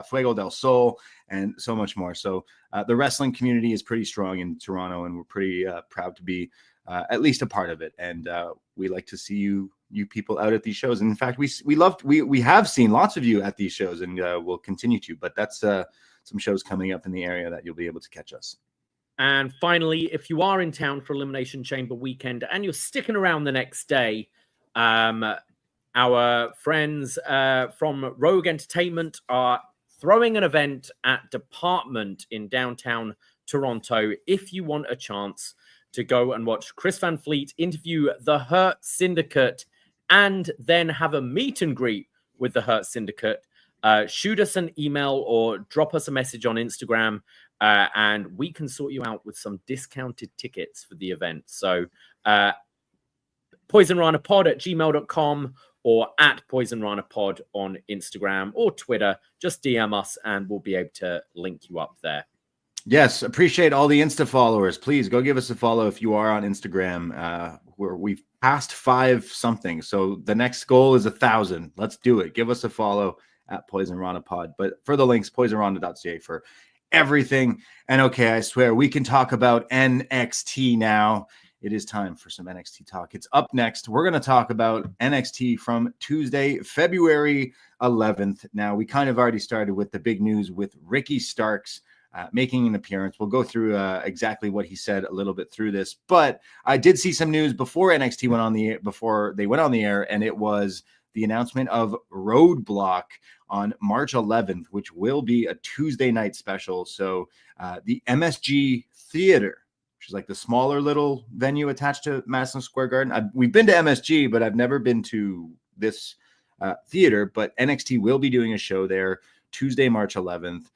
Fuego del Sol, and so much more. So the wrestling community is pretty strong in Toronto, and we're pretty proud to be at least a part of it. And we like to see you people out at these shows. And in fact, we have seen lots of you at these shows, and we'll continue to. But that's some shows coming up in the area that you'll be able to catch us. And finally, if you are in town for Elimination Chamber weekend and you're sticking around the next day, our friends from Rogue Entertainment are throwing an event at Department in downtown Toronto if you want a chance to go and watch Chris Van Fleet interview the Hurt Syndicate and then have a meet and greet with the Hurt Syndicate. Shoot us an email or drop us a message on Instagram, and we can sort you out with some discounted tickets for the event. So poisonranapod@gmail.com or at poisonranapod on Instagram or Twitter. Just DM us and we'll be able to link you up there. Yes, appreciate all the Insta followers. Please go give us a follow if you are on Instagram. We've passed 5 something, so the next goal is 1,000. Let's do it. Give us a follow at PoisonRanaPod. But for the links, Poisonrana.ca for everything. And okay, I swear we can talk about NXT now. It is time for some NXT talk. It's up next. We're going to talk about NXT from Tuesday, February 11th. Now, we kind of already started with the big news with Ricky Starks making an appearance. We'll go through exactly what he said a little bit through this. But I did see some news before NXT went on the air, before they went on the air, and it was the announcement of Roadblock on March 11th, which will be a Tuesday night special. So the MSG Theater, which is like the smaller little venue attached to Madison Square Garden. We've been to MSG, but I've never been to this theater. But NXT will be doing a show there Tuesday, March 11th.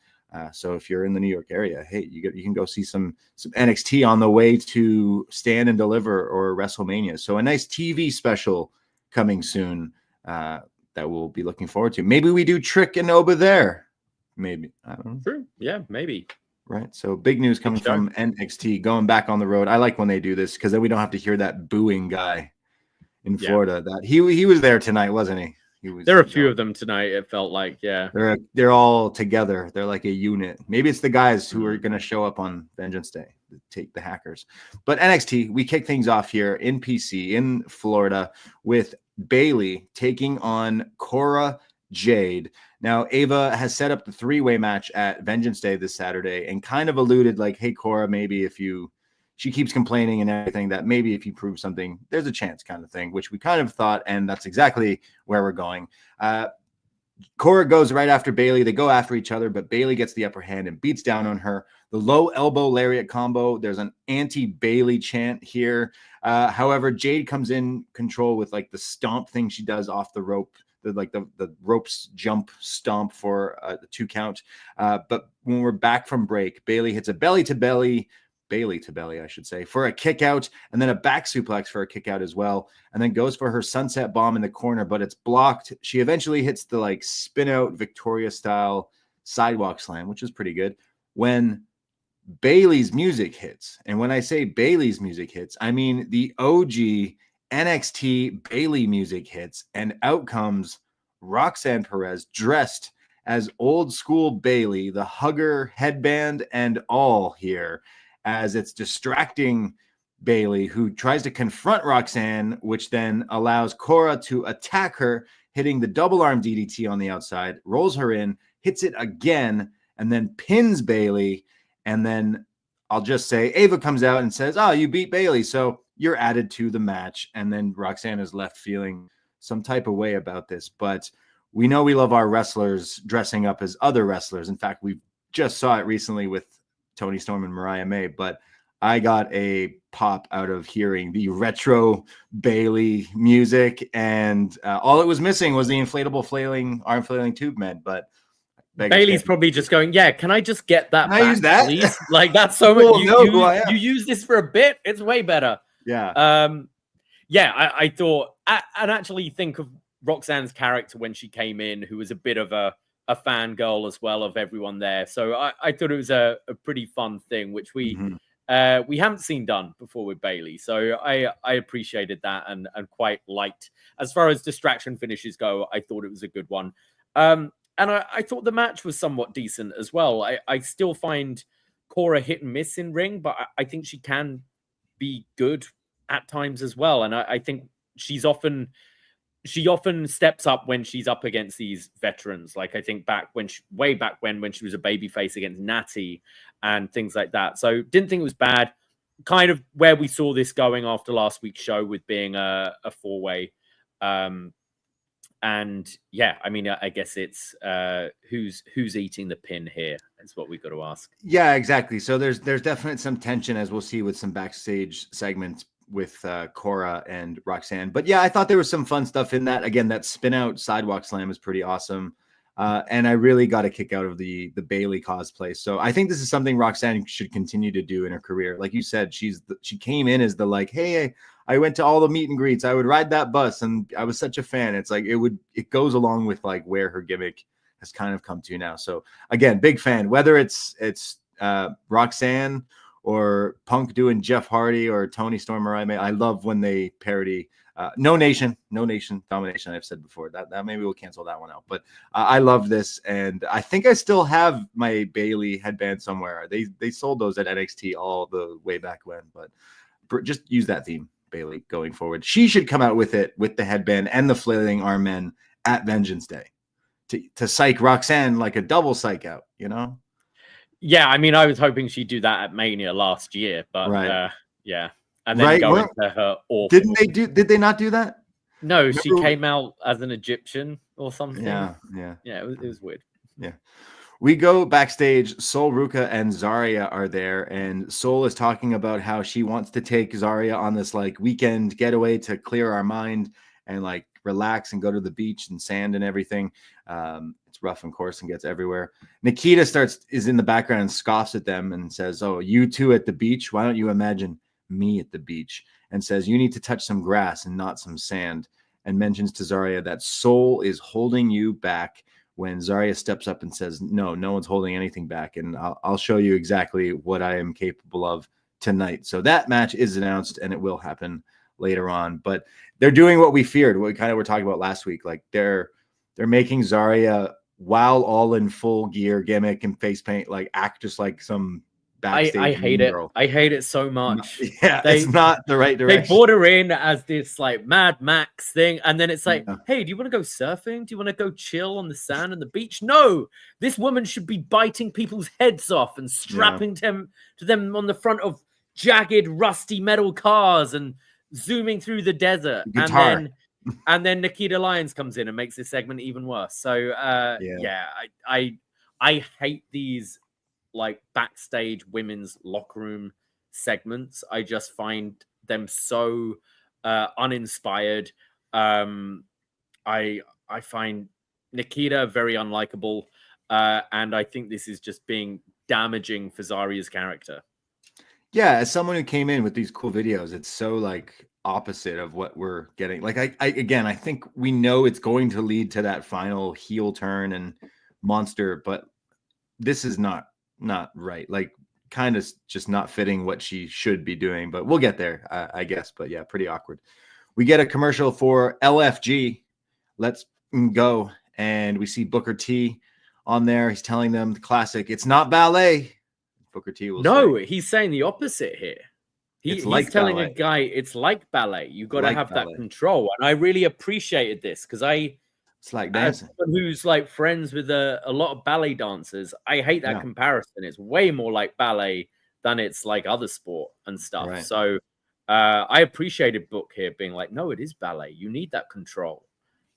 So if you're in the New York area, hey, you can go see some NXT on the way to Stand and Deliver or WrestleMania. So a nice TV special coming soon that we'll be looking forward to. Maybe we do Trick and Oba there. Maybe. I don't know. True. Yeah, maybe. Right. So big news coming from NXT going back on the road. I like when they do this because then we don't have to hear that booing guy in Florida. That he was there tonight, wasn't he? There are a few of them tonight. It felt like, yeah, they're all together. They're like a unit. Maybe it's the guys who are going to show up on Vengeance Day to take the hackers. But NXT, we kick things off here in PC in Florida with Bayley taking on Cora Jade. Now, Ava has set up the 3-way match at Vengeance Day this Saturday and kind of alluded like, hey, Cora, maybe she keeps complaining and everything, that maybe if you prove something, there's a chance kind of thing, which we kind of thought, and that's exactly where we're going. Cora goes right after Bayley. They go after each other, but Bayley gets the upper hand and beats down on her. The low elbow lariat combo. There's an anti-Bayley chant here. However, Jade comes in control with like the stomp thing she does off the rope. The ropes jump stomp for the 2 count. But when we're back from break, Bayley hits a Bayley to belly, I should say, for a kick out, and then a back suplex for a kick out as well, and then goes for her sunset bomb in the corner, but it's blocked. She eventually hits the like spin out Victoria style sidewalk slam, which is pretty good, when Bayley's music hits. And when I say Bayley's music hits, I mean the OG NXT Bayley music hits, and out comes Roxanne Perez dressed as old school Bayley, the hugger headband and all here, as it's distracting Bayley, who tries to confront Roxanne, which then allows Cora to attack her, hitting the double arm DDT on the outside, rolls her in, hits it again, and then pins Bayley. And then I'll just say Ava comes out and says, oh, you beat Bayley, so you're added to the match. And then Roxanne is left feeling some type of way about this. But we know we love our wrestlers dressing up as other wrestlers. In fact, we just saw it recently with Tony Storm and Mariah May, but I got a pop out of hearing the retro Bayley music, and all it was missing was the inflatable arm flailing tube man. But Bayley's probably just going, yeah, can I just get that Can I use that? please? Like, that's so much. You use this for a bit, it's way better. Yeah. I thought, and actually think of Roxanne's character when she came in, who was a bit of a fangirl as well of everyone there. So I thought it was a pretty fun thing, which we haven't seen done before with Bayley. So I appreciated that and quite liked. As far as distraction finishes go, I thought it was a good one. And I thought the match was somewhat decent as well. I still find Cora hit and miss in ring, but I think she can be good at times as well. And I think she often steps up when she's up against these veterans. Like I think way back when she was a babyface against Natty and things like that. So didn't think it was bad. Kind of where we saw this going after last week's show with being a 4-way. And yeah, I mean, I guess it's who's eating the pin here is what we've got to ask. Yeah, exactly. So there's definitely some tension, as we'll see with some backstage segments with Cora and Roxanne. But yeah, I thought there was some fun stuff in that. Again, that spin out sidewalk slam is pretty awesome. And I really got a kick out of the Bayley cosplay. So I think this is something Roxanne should continue to do in her career. Like you said, she came in as the like, hey, I went to all the meet and greets. I would ride that bus, and I was such a fan. It's like it goes along with like where her gimmick has kind of come to now. So again, big fan. Whether it's Roxanne or Punk doing Jeff Hardy or Tony Storm or I love when they parody No Nation Domination. I've said before that maybe we'll cancel that one out. But I love this, and I think I still have my Bayley headband somewhere. They sold those at NXT all the way back when, but just use that theme, Bayley, going forward. She should come out with it, with the headband and the flailing arm men at Vengeance Day to psych Roxanne like a double psych out, you know? Yeah, I mean, I was hoping she'd do that at Mania last year, but right. yeah. And then go into her awful. Did they not do that? No, she came out as an Egyptian or something. Yeah. It was weird. Yeah. We go backstage. Sol Ruka and Zaria are there, and Sol is talking about how she wants to take Zaria on this like weekend getaway to clear our mind and like relax and go to the beach and sand and everything. It's rough and coarse and gets everywhere. Nikkita is in the background and scoffs at them and says, "Oh, you two at the beach? Why don't you imagine me at the beach?" And says, "You need to touch some grass and not some sand." And mentions to Zaria that Sol is holding you back. When Zaria steps up and says, no one's holding anything back. And I'll show you exactly what I am capable of tonight. So that match is announced, and it will happen later on. But they're doing what we feared, what we kind of were talking about last week. Like they're making Zaria, while all in full gear, gimmick, and face paint, like act just like some backstage. I hate it. Girl. I hate it so much. Yeah, it's not the right direction. They brought her in as this like Mad Max thing, and then it's like, hey, do you want to go surfing? Do you want to go chill on the sand and the beach? No, this woman should be biting people's heads off and strapping them to them on the front of jagged, rusty metal cars and zooming through the desert. Guitar. And then Nikkita Lyons comes in and makes this segment even worse. So I hate these like backstage women's locker room segments. I just find them so uninspired. I find Nikkita very unlikable, and I think this is just being damaging for Zaria's character. Yeah, as someone who came in with these cool videos, it's so like opposite of what we're getting. Like I think we know it's going to lead to that final heel turn and monster, but this is not right. Like kind of just not fitting what she should be doing, but we'll get there, I guess. But yeah, pretty awkward. We get a commercial for LFG. Let's go. And we see Booker T on there. He's telling them the classic, it's not ballet. Booker T will say. He's saying the opposite here. He's like telling ballet. a guy it's like ballet. You got to Like have ballet. that control. And I really appreciated this because It's like as dancing. someone who's like friends with a lot of ballet dancers, I hate that comparison. It's way more like ballet than it's like other sport and stuff. Right. So I appreciated Book here being like, no, it is ballet. You need that control.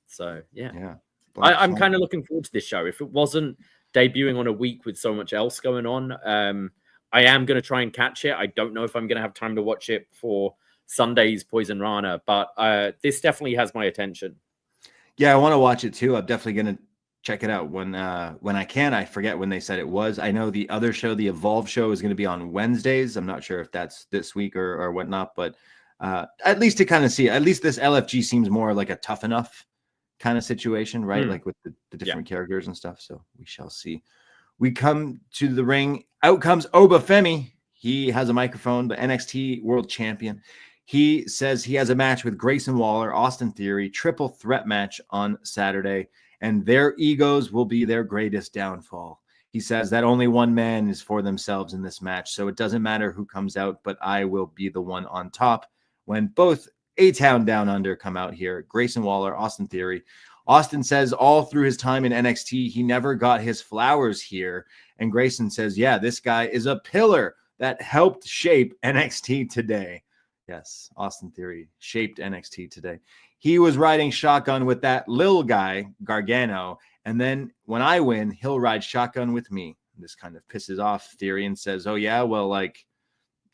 So yeah. I'm kind of looking forward to this show. If it wasn't debuting on a week with so much else going on, I am going to try and catch it. I don't know if I'm going to have time to watch it for Sunday's Poison Rana, but this definitely has my attention. Yeah, I want to watch it too. I'm definitely going to check it out when I can. I forget when they said it was. I know the other show, the Evolve show, is going to be on Wednesdays. I'm not sure if that's this week or whatnot, but at least to kind of see, at least this LFG seems more like a Tough Enough kind of situation, right? Like with the different characters and stuff. So we shall see. We come to the ring. Out comes Obafemi. He has a microphone, the NXT World Champion. He says he has a match with Grayson Waller, Austin Theory, triple threat match on Saturday, and their egos will be their greatest downfall. He says that only one man is for themselves in this match, so it doesn't matter who comes out, but I will be the one on top when both A-Town Down Under come out here. Grayson Waller, Austin Theory. Austin says all through his time in NXT, he never got his flowers here. And Grayson says, yeah, this guy is a pillar that helped shape NXT today. Yes, Austin Theory shaped NXT today. he was riding shotgun with that little guy, Gargano. And then when I win, he'll ride shotgun with me. This kind of pisses off Theory and says, oh, yeah, well, like,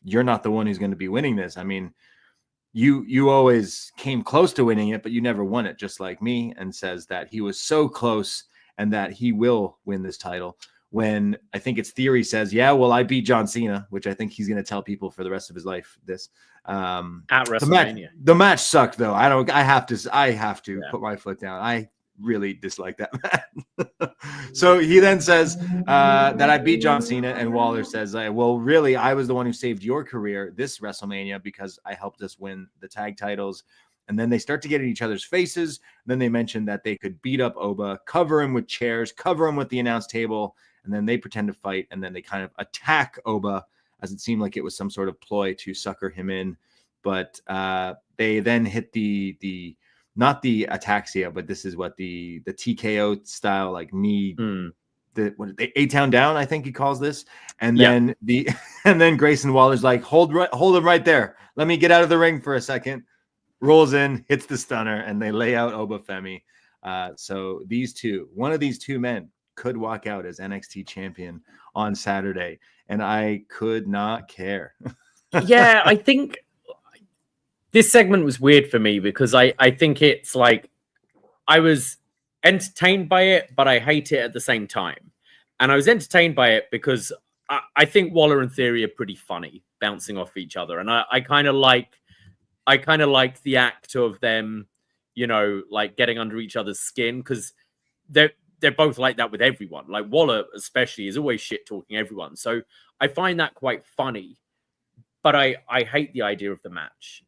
you're not the one who's going to be winning this. I mean, you always came close to winning it, but you never won it, just like me, and says that he was so close and that he will win this title. When I think it's Theory says, yeah, well, I beat John Cena, which I think he's going to tell people for the rest of his life this. At WrestleMania. The match sucked, though. I have to put my foot down. I really dislike that match. So he then says that I beat John Cena, and Waller says, well, really, I was the one who saved your career this WrestleMania because I helped us win the tag titles. And then they start to get in each other's faces. Then they mention that they could beat up Oba, cover him with chairs, cover him with the announce table, and then they pretend to fight, and then they kind of attack Oba, as it seemed like it was some sort of ploy to sucker him in. But they then hit the not the ataxia, but this is what the TKO style, like knee, the A-Town down, I think he calls this. And then and then Grayson Waller's like, hold him right there. Let me get out of the ring for a second. Rolls in, hits the stunner, and they lay out Obafemi. So one of these two men could walk out as NXT champion on Saturday, and I could not care. Yeah, I think this segment was weird for me because I think it's like I was entertained by it, but I hate it at the same time. And I was entertained by it because I think Waller and Theory are pretty funny, bouncing off each other, and I kind of like the act of them, you know, like getting under each other's skin, because they're both like that with everyone. Like Waller especially is always shit talking everyone. So I find that quite funny, but I hate the idea of the match.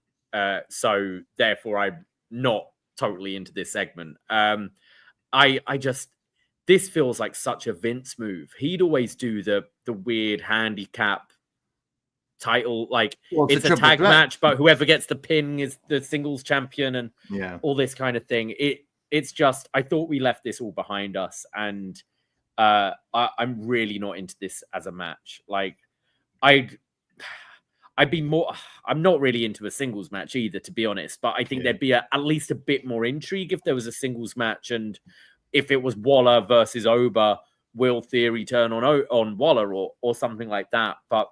So therefore I'm not totally into this segment. This feels like such a Vince move. He'd always do the weird handicap title, like it's a tag match, but whoever gets the pin is the singles champion, and all this kind of thing. It's just, I thought we left this all behind us, and I'm really not into this as a match. Like I'd be more. I'm not really into a singles match either, to be honest. But I think there'd be at least a bit more intrigue if there was a singles match, and if it was Waller versus Oba, will Theory turn on Waller or something like that? But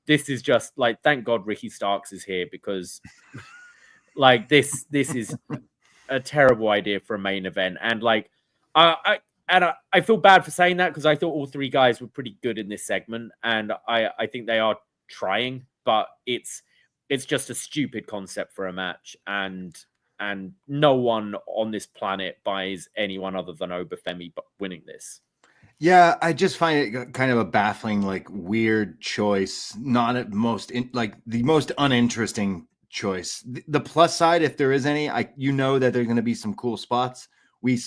this is just like, thank God Ricky Starks is here, because like this is a terrible idea for a main event. And like I feel bad for saying that, because I thought all three guys were pretty good in this segment, and I think they are trying, but it's just a stupid concept for a match, and no one on this planet buys anyone other than Obafemi winning this. Yeah, I just find it kind of a baffling, like, weird choice. Not at most, the most uninteresting choice. The plus side, if there is any, that there's going to be some cool spots. We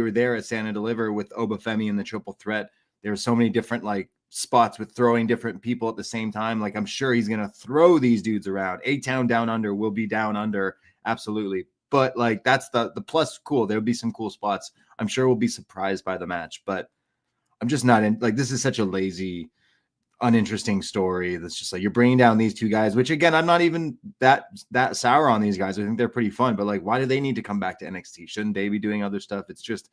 were there at Santa Deliver with Obafemi and the Triple Threat. There were so many different like spots with throwing different people at the same time. Like, I'm sure he's going to throw these dudes around. A-Town Down Under will be down under, absolutely. But like, that's the plus. Cool, there'll be some cool spots. I'm sure we'll be surprised by the match, but I'm just not in. Like, this is such a lazy, uninteresting story. That's just like, you're bringing down these two guys, which again, I'm not even that sour on these guys. I think they're pretty fun, but like, why do they need to come back to NXT? Shouldn't they be doing other stuff? It's just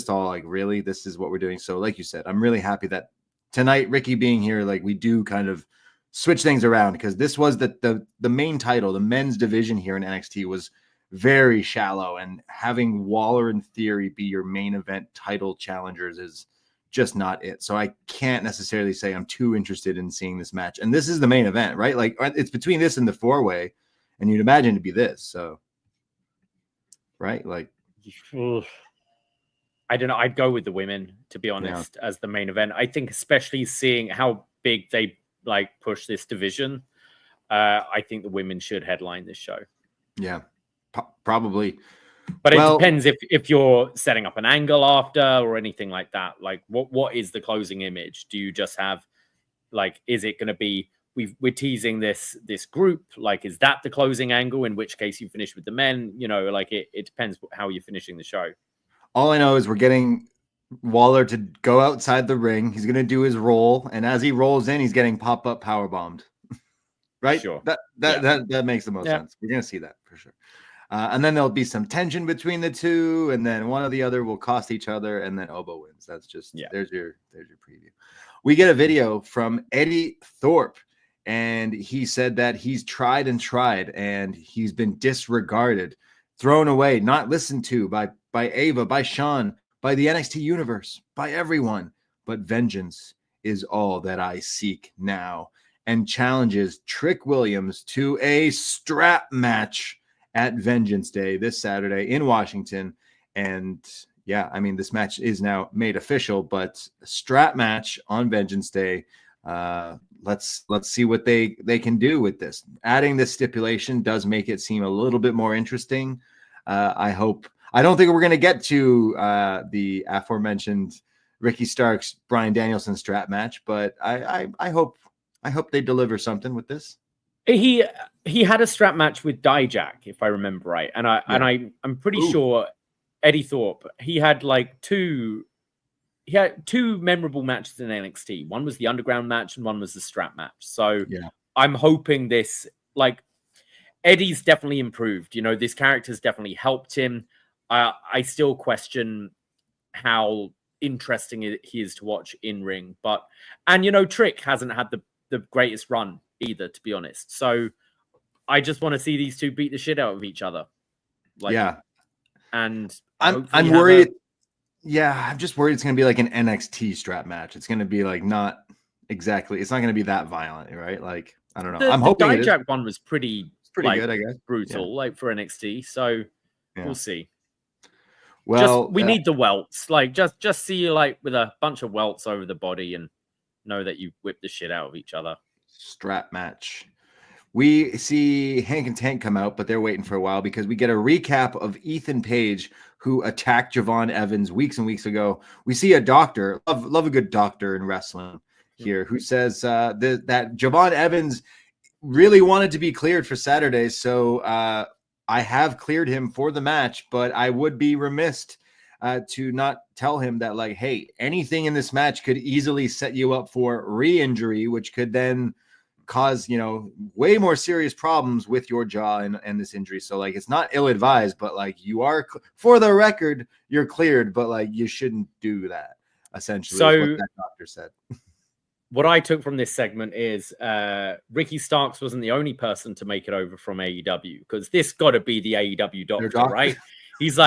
all like, really, this is what we're doing. So like you said, I'm really happy that tonight, Ricky being here, like, we do kind of switch things around, because this was the main title, the men's division here in NXT was very shallow, and having Waller and Theory be your main event title challengers is just not it. So I can't necessarily say I'm too interested in seeing this match. And this is the main event, right? Like, it's between this and the 4-way, and you'd imagine to be this. So, right? Like, I don't know. I'd go with the women, to be honest, as the main event. I think, especially seeing how big they like push this division, I think the women should headline this show. Yeah, probably. But it depends if you're setting up an angle after or anything like that. Like, what is the closing image? Do you just have, like, is it going to be, we're teasing this group? Like, is that the closing angle? In which case you finish with the men, you know, like it depends how you're finishing the show. All I know is we're getting Waller to go outside the ring. He's going to do his roll. And as he rolls in, he's getting pop-up power bombed. Right? Sure. That makes the most sense. We're going to see that for sure. And then there'll be some tension between the two, and then one or the other will cost each other, and then Obo wins. That's just there's your preview. We get a video from Eddie Thorpe, and he said that he's tried and he's been disregarded, thrown away, not listened to by Ava, by Sean, by the NXT universe, by everyone. But vengeance is all that I seek now, and challenges Trick Williams to a strap match at Vengeance Day this Saturday in Washington. And yeah, I mean, this match is now made official, but strap match on Vengeance Day. Let's see what they can do with this. Adding this stipulation does make it seem a little bit more interesting. I don't think we're going to get to the aforementioned Ricky Starks, Bryan Danielson strap match, but I hope they deliver something with this. He had a strap match with Dijak, if I remember right, and I'm pretty sure Eddie Thorpe, he had two memorable matches in NXT. One was the underground match and one was the strap match. So I'm hoping this, Eddie's definitely improved. You know, this character's definitely helped him. I still question how interesting he is to watch in ring, and Trick hasn't had the greatest run either, to be honest. So I just want to see these two beat the shit out of each other. And I'm worried. I'm just worried it's going to be like an NXT strap match. It's going to be not exactly. It's not going to be that violent, right? I don't know. I'm hoping the Dijak one was pretty good, I guess. Brutal, for NXT. So we'll see. Well, we need the welts. Just see you with a bunch of welts over the body and know that you whip the shit out of each other. Strap match. We see Hank and Tank come out, but they're waiting for a while because we get a recap of Ethan Page, who attacked Javon Evans weeks and weeks ago. We see a doctor, love a good doctor in wrestling here, who says that Javon Evans really wanted to be cleared for Saturday. So I have cleared him for the match, but I would be remiss to not tell him that, hey, anything in this match could easily set you up for re-injury, which could then cause, way more serious problems with your jaw and this injury. So it's not ill-advised, but you are, for the record, you're cleared, but you shouldn't do that, essentially. So is what that doctor said. What I took from this segment is Ricky Starks wasn't the only person to make it over from AEW, because this got to be the AEW doctor, right? He's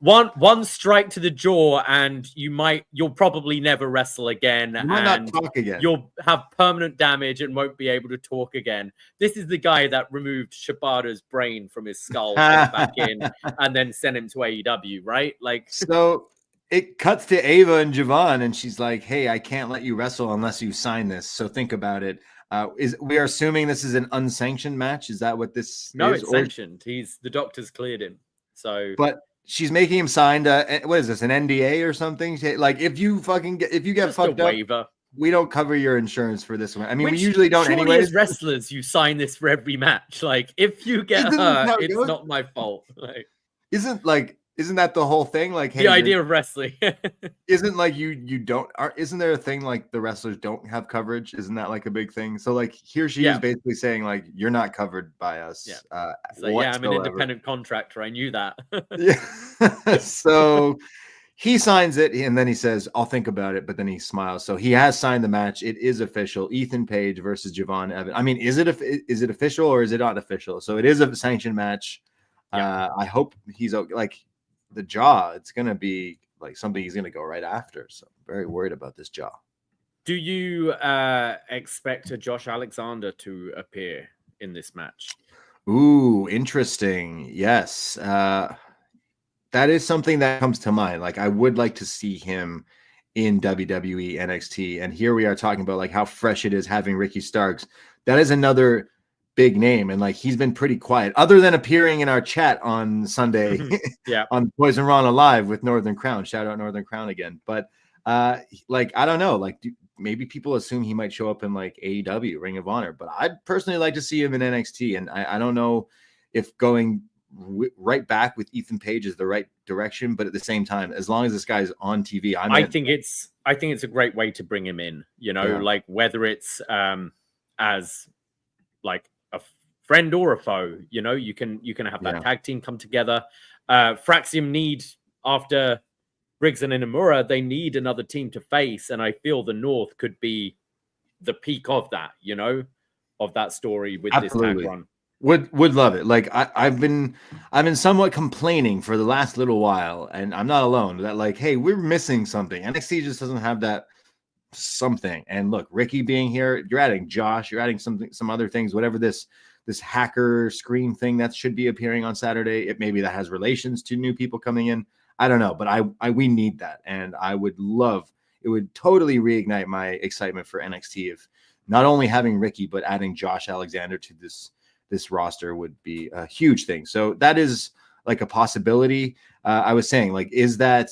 one strike to the jaw and you'll probably never wrestle again. You might not talk again. You'll have permanent damage and won't be able to talk again. This is the guy that removed Shibata's brain from his skull, back in, and then sent him to AEW, right? So it cuts to Ava and Javon, and she's like, "Hey, I can't let you wrestle unless you sign this. So think about it." We are assuming this is an unsanctioned match. Is that what this is? No, it's sanctioned. The doctor's cleared him. So, but she's making him sign what is this, an NDA or something? If you get fucked up, we don't cover your insurance for this one. I mean, we usually don't anyway. As wrestlers, you sign this for every match. If you get hurt, it's not my fault. Isn't that the whole thing? Hey, the idea of wrestling isn't you don't. Isn't there a thing the wrestlers don't have coverage? Isn't that a big thing? So here she is basically saying you're not covered by us. I'm an independent contractor. I knew that. So he signs it and then he says, "I'll think about it," but then he smiles. So he has signed the match. It is official. Ethan Page versus Javon Evans. I mean, is it official or is it not official? So it is a sanctioned match. I hope he's the jaw, it's going to be something he's going to go right after. So I'm very worried about this jaw. Do you expect a Josh Alexander to appear in this match? Ooh, interesting. Yes. That is something that comes to mind. I would like to see him in WWE NXT. And here we are talking about how fresh it is having Ricky Starks. That is another big name, and he's been pretty quiet other than appearing in our chat on Sunday on Poisonrana Live with Northern Crown. Shout out Northern Crown again. But I don't know, maybe people assume he might show up in AEW Ring of Honor, but I'd personally like to see him in NXT. And I don't know if going right back with Ethan Page is the right direction, but at the same time, as long as this guy's on TV, I think it's a great way to bring him in, whether it's as a friend or a foe. You know, you can have that tag team come together. Fraxium need, after Briggs and Inamura, they need another team to face, and I feel the North could be the peak of that, you know, of that story with this tag run. Would love it. Like I've been somewhat complaining for the last little while, and I'm not alone, that like, hey, we're missing something. NXT just doesn't have that something. And look, Ricky being here, you're adding Josh, you're adding some other things, whatever this hacker scream thing that should be appearing on Saturday. It maybe that has relations to new people coming in. I don't know, but we need that, and I would love. It would totally reignite my excitement for NXT if not only having Ricky but adding Josh Alexander to this roster would be a huge thing. So that is like a possibility. I was saying, like, is that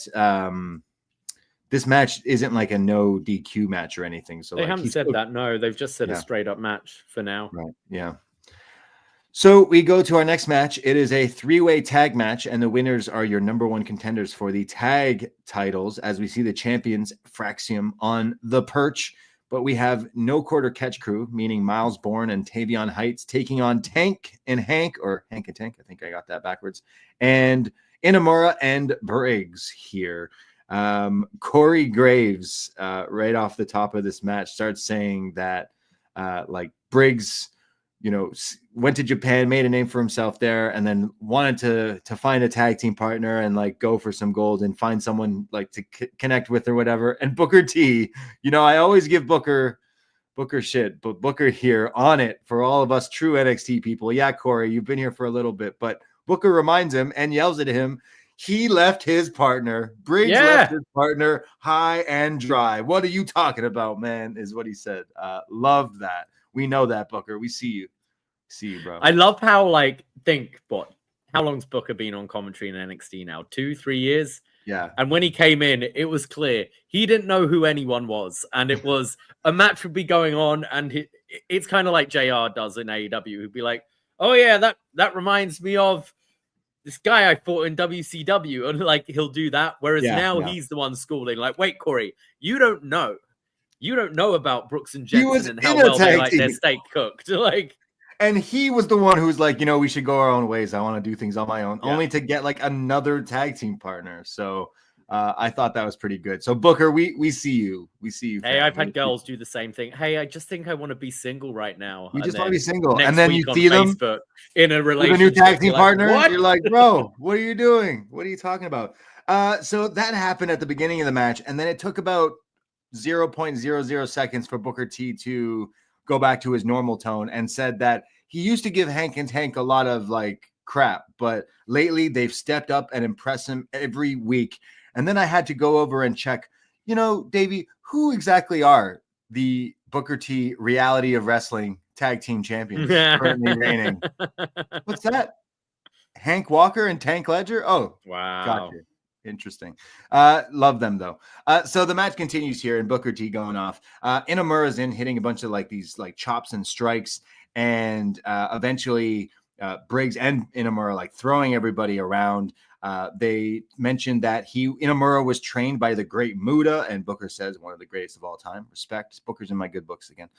this match isn't like a no DQ match or anything. So they like, haven't said that. No, they've just said a straight up match for now. Right. Yeah. So we go to our next match. It is a 3-way tag match, and the winners are your number one contenders for the tag titles, as we see the champions Fraxium on the perch. But we have no quarter catch crew, meaning Miles Bourne and Tavion Heights, taking on Tank and Hank, or Hank and Tank. I think I got that backwards. And Inamura and Briggs here. Corey Graves, right off the top of this match, starts saying that like Briggs, you know, went to Japan, made a name for himself there, and then wanted to find a tag team partner and like go for some gold and find someone like to connect with or whatever. And Booker T, you know, I always give Booker shit, but Booker here on it for all of us true NXT people. Yeah, Corey, you've been here for a little bit, but Booker reminds him and yells at him. He left his partner, Briggs left his partner high and dry. What are you talking about, man? Is what he said. Love that. We know that, Booker. We see you. See you, bro. I love how, like, how long's Booker been on commentary in NXT now? 2-3 years? Yeah. And when he came in, it was clear he didn't know who anyone was. And it was a match would be going on. And it's kind of like JR does in AEW. He'd be like, oh, yeah, that reminds me of this guy I fought in WCW. And like, he'll do that. Whereas now he's the one schooling. Like, wait, Corey, you don't know. You don't know about Brooks and Jensen and how well they like their steak cooked. Like, and he was the one who's like, you know, we should go our own ways. I want to do things on my own, only to get like another tag team partner. So I thought that was pretty good. So Booker, we see you. We see you. Hey, I've had girls do the same thing. Hey, I just think I want to be single right now. You just want to be single, and then you see them in a relationship with a new tag team partner. What? You're like, bro, what are you doing? What are you talking about? So that happened at the beginning of the match, and then it took about 0.00 seconds for Booker T to go back to his normal tone and said that he used to give Hank and Tank a lot of like crap, but lately they've stepped up and impressed him every week. And then I had to go over and check, you know, Davey, who exactly are the Booker T Reality of Wrestling tag team champions currently reigning? What's that? Hank Walker and Tank Ledger? Oh, wow. Gotcha. Interesting. Love them though. So the match continues here, and Booker T going off. Inamura's in, hitting a bunch of like these like chops and strikes, and eventually Briggs and Inamura like throwing everybody around. They mentioned that Inamura was trained by the great Muda, and Booker says one of the greatest of all time. Respect. Booker's in my good books again.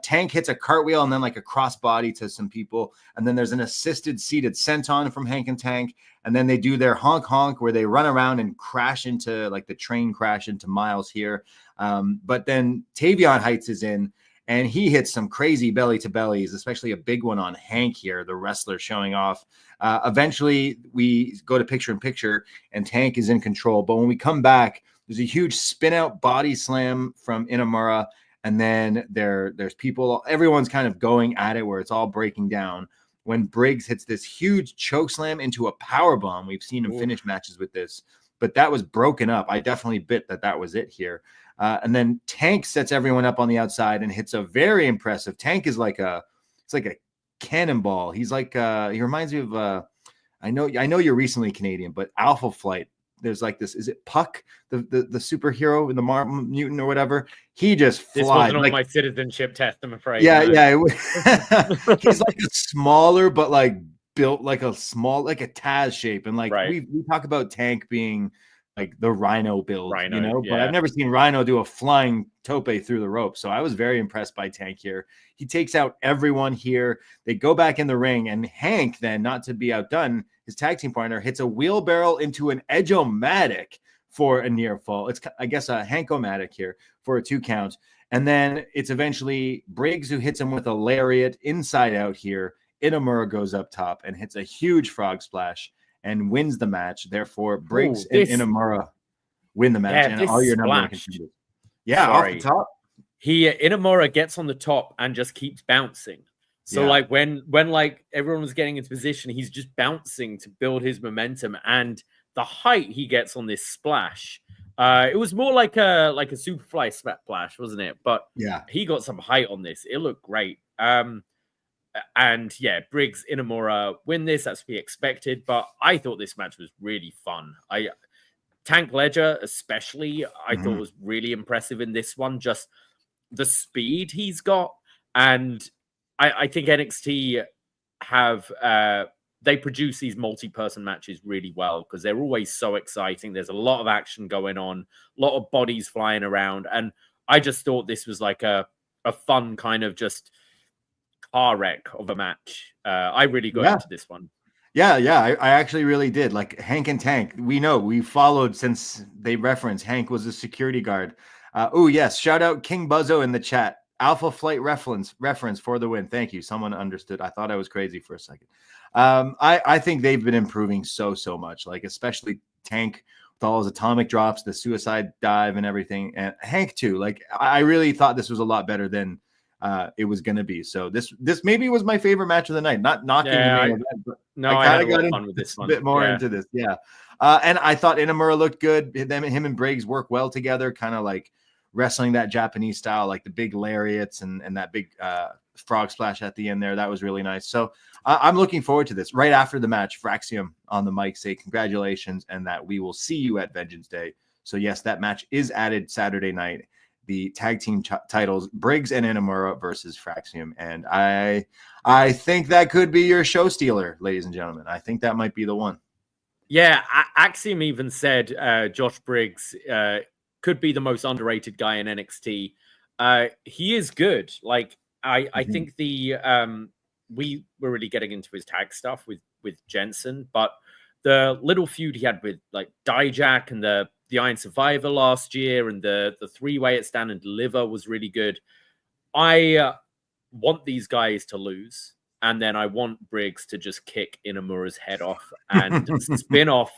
Tank hits a cartwheel and then like a crossbody to some people, and then there's an assisted seated senton from Hank and Tank, and then they do their honk honk where they run around and crash into like the train crash into Miles here. But then Tavion Heights is in, and he hits some crazy belly to bellies, especially a big one on Hank here, the wrestler showing off. Eventually, we go to picture in picture, and Tank is in control. But when we come back, there's a huge spin out body slam from Inamura. And then there's people, everyone's kind of going at it where it's all breaking down. When Briggs hits this huge choke slam into a power bomb. We've seen him finish matches with this, but that was broken up. I definitely bet that was it here. And then Tank sets everyone up on the outside and hits a very impressive. Tank is like it's like a cannonball. He's like he reminds me of I know you're recently Canadian, but Alpha Flight. There's like this. Is it Puck, the superhero in the mutant or whatever? He just flies. This wasn't on my citizenship test, I'm afraid. Yeah, no. He's like a smaller, but like built like a small, like a Taz shape, and like we talk about Tank being like the Rhino build, Rhino, but I've never seen Rhino do a flying tope through the rope. So I was very impressed by Tank here. He takes out everyone here. They go back in the ring, and Hank, then, not to be outdone, his tag team partner, hits a wheelbarrow into an Edge-O-Matic for a near fall. It's, I guess, a Hank-O-Matic here for a 2 count. And then it's eventually Briggs who hits him with a lariat inside out here. Inamura goes up top and hits a huge frog splash and wins the match. Therefore, Briggs and Inamura win the match. And all your number one contenders. Yeah, off the top. Inamura gets on the top and just keeps bouncing. So like when like everyone was getting into position, he's just bouncing to build his momentum, and the height he gets on this splash. It was more like a Superfly splash, wasn't it? But yeah, he got some height on this. It looked great. And yeah, Briggs, Inamura win this. That's to be expected. But I thought this match was really fun. Tank Ledger, especially, I thought was really impressive in this one. Just the speed he's got, and I think NXT have they produce these multi-person matches really well because they're always so exciting. There's a lot of action going on, a lot of bodies flying around, and I just thought this was like a fun kind of just car wreck of a match. I really got into this one. Yeah, I actually really did. Like Hank and Tank, we followed since they referenced Hank was a security guard. Oh yes, shout out King Buzzo in the chat. Alpha Flight reference for the win. Thank you. Someone understood. I thought I was crazy for a second. I think they've been improving so much, like especially Tank with all his atomic drops, the suicide dive and everything. And Hank too. Like I really thought this was a lot better than it was going to be. So this maybe was my favorite match of the night. Not knocking the main event, but I kind of got fun with this one. A bit more into this. Yeah. And I thought Inamura looked good. Him and Briggs work well together, kind of like wrestling that Japanese style, like the big lariats and that big frog splash at the end there. That was really nice. So I'm looking forward to this. Right after the match, Fraxium on the mic say congratulations and that we will see you at Vengeance Day. So yes, that match is added Saturday night. The tag team titles, Briggs and Inamura versus Fraxium. And I think that could be your show stealer, ladies and gentlemen. I think that might be the one. Yeah, Axiom even said Josh Briggs could be the most underrated guy in NXT. He is good. Like I think we were really getting into his tag stuff with Jensen, but the little feud he had with like Dijak and the Iron Survivor last year and the 3-way at Stand and Deliver was really good. I want these guys to lose, and then I want Briggs to just kick Inamura's head off and spin off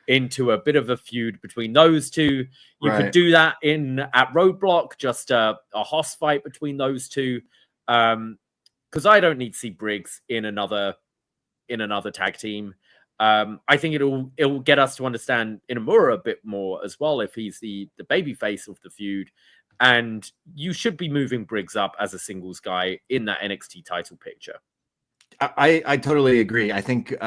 into a bit of a feud between those two. You could do that at Roadblock, just a hoss fight between those two. Because I don't need to see Briggs in another tag team. I think it'll get us to understand Inamura a bit more as well if he's the baby face of the feud. And you should be moving Briggs up as a singles guy in that NXT title picture. I totally agree. I think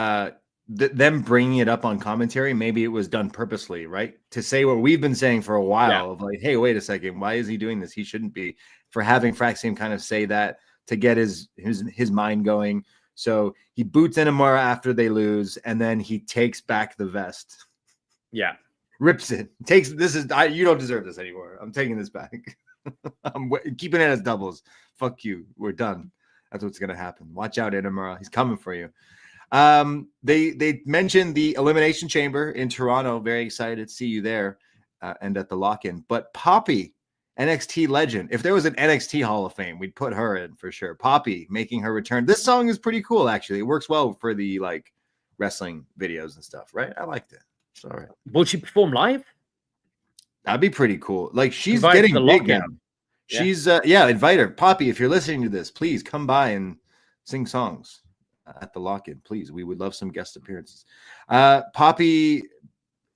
them bringing it up on commentary, maybe it was done purposely, right? To say what we've been saying for a while of like, hey, wait a second, why is he doing this? He shouldn't be. For having Fraxium kind of say that to get his mind going. So he boots Inamura after they lose, and then he takes back the vest. Yeah. Rips it. You don't deserve this anymore. I'm taking this back. I'm keeping it as doubles. Fuck you. We're done. That's what's going to happen. Watch out, Inamura. He's coming for you. They mentioned the Elimination Chamber in Toronto. Very excited to see you there and at the lock-in. But Poppy, NXT legend. If there was an NXT Hall of Fame, we'd put her in for sure. Poppy making her return. This song is pretty cool, actually. It works well for the like wrestling videos and stuff, right? I liked it. It's all right. Will she perform live? That'd be pretty cool. Like she's getting big now. Yeah. She's invite her. Poppy, if you're listening to this, please come by and sing songs at the lock-in. Please. We would love some guest appearances. Poppy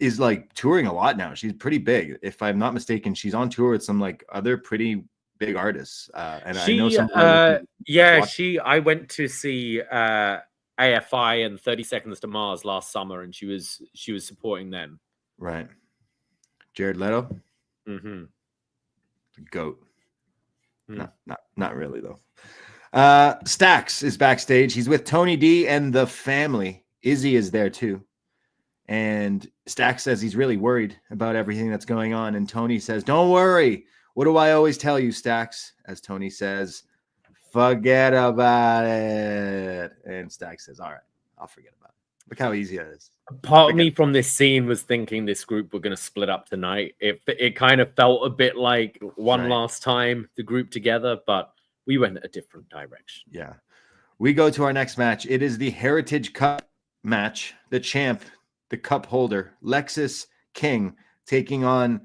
is like touring a lot now. She's pretty big. If I'm not mistaken, she's on tour with some like other pretty big artists. And I know some. I went to see AFI and 30 Seconds to Mars last summer, and she was supporting them. Right. Jared Leto. Mm-hmm. Goat. Not really though. Stacks is backstage. He's with Tony D and the family. Izzy is there too. And Stack says he's really worried about everything that's going on. And Tony says, don't worry. What do I always tell you, Stacks? As Tony says, forget about it. And Stack says, all right, I'll forget about it. Look how easy that is. Part of me from this scene was thinking this group were going to split up tonight. It kind of felt a bit like one last time, the group together, but we went a different direction. Yeah. We go to our next match. It is the Heritage Cup match. The champ, the cup holder, Lexis King, taking on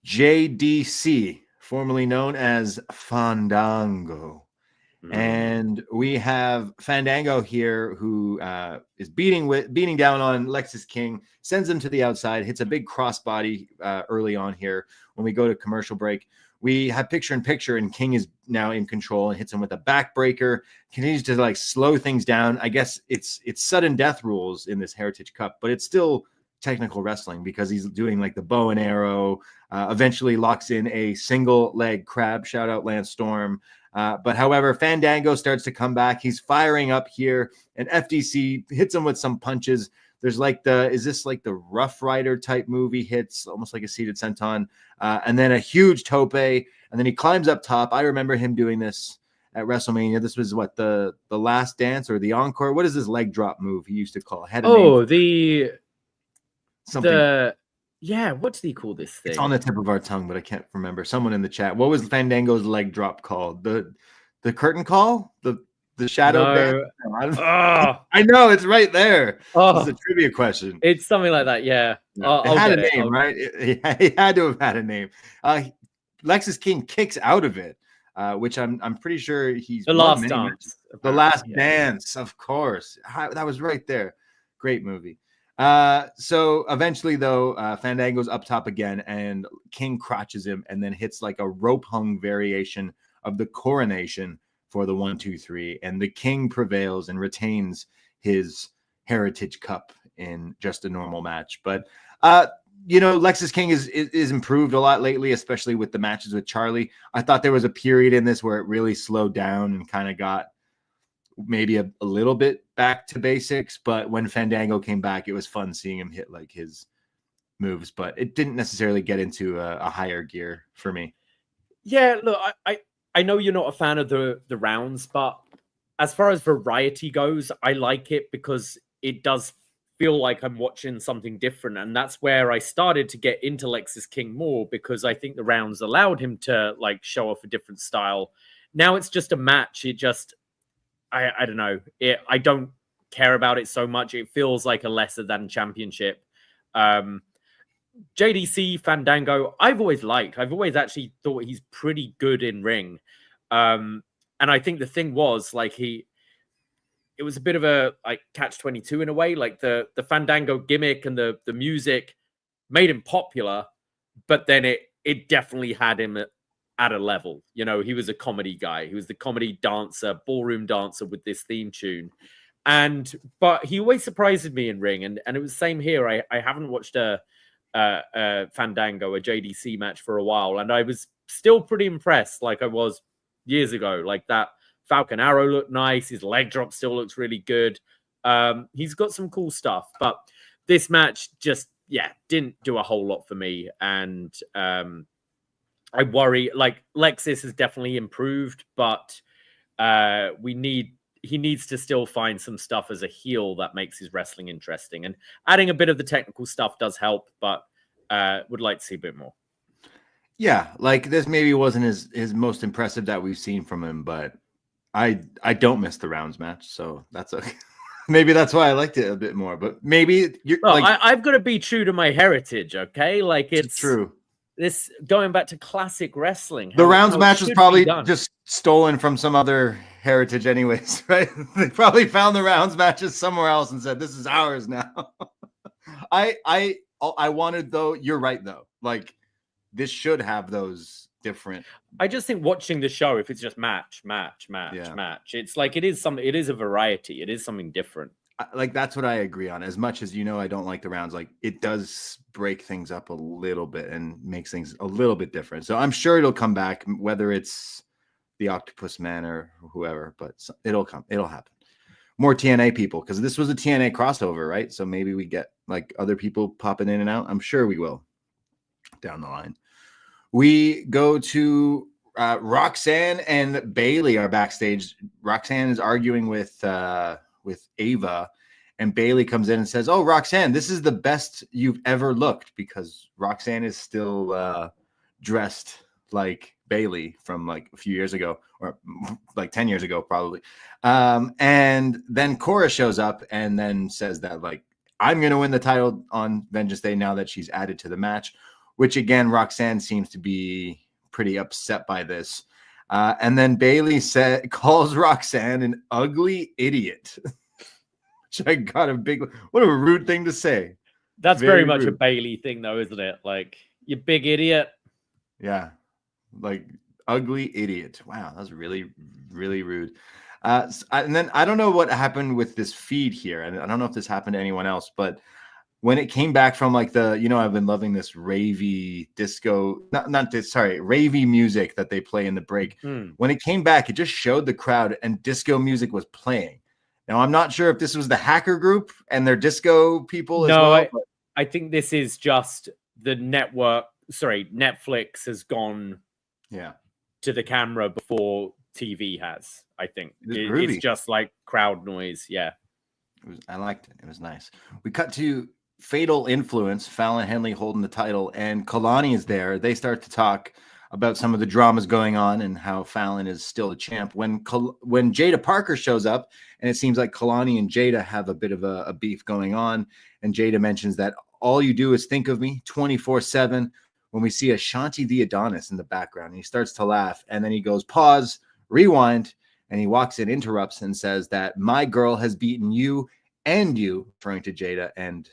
JDC, formerly known as Fandango. And we have Fandango here, who is beating down on Lexis King, sends him to the outside, hits a big crossbody early on here. When we go to commercial break, we have picture-in-picture, and King is now in control and hits him with a backbreaker. Continues to like slow things down. I guess it's sudden death rules in this Heritage Cup, but it's still technical wrestling because he's doing like the bow and arrow. Eventually locks in a single leg crab. Shout out Lance Storm. But however, Fandango starts to come back. He's firing up here, and FDC hits him with some punches. There's like is this like the Rough Rider type movie hits, almost like a seated senton, and then a huge tope, and then he climbs up top. I remember him doing this at WrestleMania. This was what, the last dance or the encore? What is this leg drop move he used to call? Yeah, what did he call this thing? It's on the tip of our tongue, but I can't remember. Someone in the chat. What was Fandango's leg drop called? The curtain call? The shadow dance? No, I know, it's right there. It's a trivia question. It's something like that, yeah. It had a name, right? It had to have had a name. Lexis King kicks out of it, which I'm pretty sure he's the last dance. The last dance, of course. That was right there. Great movie. So eventually, though, Fandango's up top again, and King crotches him and then hits like a rope hung variation of the coronation for the 1, 2, 3, and the King prevails and retains his Heritage Cup in just a normal match. But Lexis King is improved a lot lately, especially with the matches with Charlie. I thought there was a period in this where it really slowed down and kind of got maybe a little bit back to basics, but when Fandango came back, it was fun seeing him hit like his moves, but it didn't necessarily get into a higher gear for me. Yeah, look, I know you're not a fan of the rounds, but as far as variety goes, I like it because it does feel like I'm watching something different, and that's where I started to get into Lexis King more, because I think the rounds allowed him to like show off a different style. Now it's just a match. It just I don't know. I don't care about it so much. It feels like a lesser than championship. JDC Fandango, I've always liked. I've always actually thought he's pretty good in ring. And I think the thing was like it was a bit of a like catch-22 in a way. Like the Fandango gimmick and the music made him popular, but then it definitely had him at a level. He was a comedy guy. He was the comedy dancer, ballroom dancer with this theme tune. But he always surprises me in ring. And it was the same here. I haven't watched a Fandango, a JDC match for a while. And I was still pretty impressed like I was years ago. Like that Falcon Arrow looked nice. His leg drop still looks really good. He's got some cool stuff. But this match just, didn't do a whole lot for me. And I worry, like Lexis has definitely improved, but he needs to still find some stuff as a heel that makes his wrestling interesting. And adding a bit of the technical stuff does help, but would like to see a bit more. Yeah, like this maybe wasn't his most impressive that we've seen from him, but I don't miss the rounds match, so that's okay. Maybe that's why I liked it a bit more. But maybe I've got to be true to my heritage, okay? Like it's true. This going back to classic wrestling. The rounds match was probably just stolen from some other heritage, anyways, right? They probably found the rounds matches somewhere else and said, "This is ours now." I wanted though. You're right though. Like this should have those different. I just think watching the show, if it's just match, it's like it is a variety. It is something different. Like that's what I agree on. As much as I don't like the rounds, like it does break things up a little bit and makes things a little bit different. So I'm sure it'll come back, whether it's the Octopus Man or whoever, but it'll happen. more TNA people, because this was a TNA crossover, right? So maybe we get like other people popping in and out. I'm sure we will down the line. We go to Roxanne and Bayley are backstage. Roxanne is arguing with Ava, and Bayley comes in and says, "Oh, Roxanne, this is the best you've ever looked," because Roxanne is still dressed like Bayley from like a few years ago, or like 10 years ago, probably. And then Cora shows up and then says that, like, I'm going to win the title on Vengeance Day now that she's added to the match, which again, Roxanne seems to be pretty upset by this. And then Bayley calls Roxanne an ugly idiot, which I got what a rude thing to say. That's very much rude. A Bayley thing though, isn't it? Like, you big idiot. Yeah. Like, ugly idiot. Wow, that was really, really rude. And then I don't know what happened with this feed here. And I don't know if this happened to anyone else, but when it came back from like I've been loving this ravey disco, ravey music that they play in the break. When it came back, it just showed the crowd and disco music was playing. Now, I'm not sure if this was the hacker group and their disco people as well. I think this is just the network. Sorry, Netflix has gone to the camera before TV has. I think it's just like crowd noise. Yeah, I liked it. It was nice. We cut to Fatal Influence, Fallon Henley holding the title, and Kalani is there. They start to talk about some of the dramas going on and how Fallon is still the champ. When Jada Parker shows up, and it seems like Kalani and Jada have a bit of a beef going on, and Jada mentions that all you do is think of me 24/7. When we see Ashanti the Adonis in the background, and he starts to laugh, and then he goes, pause, rewind, and he walks in, interrupts, and says that my girl has beaten you, referring to Jada and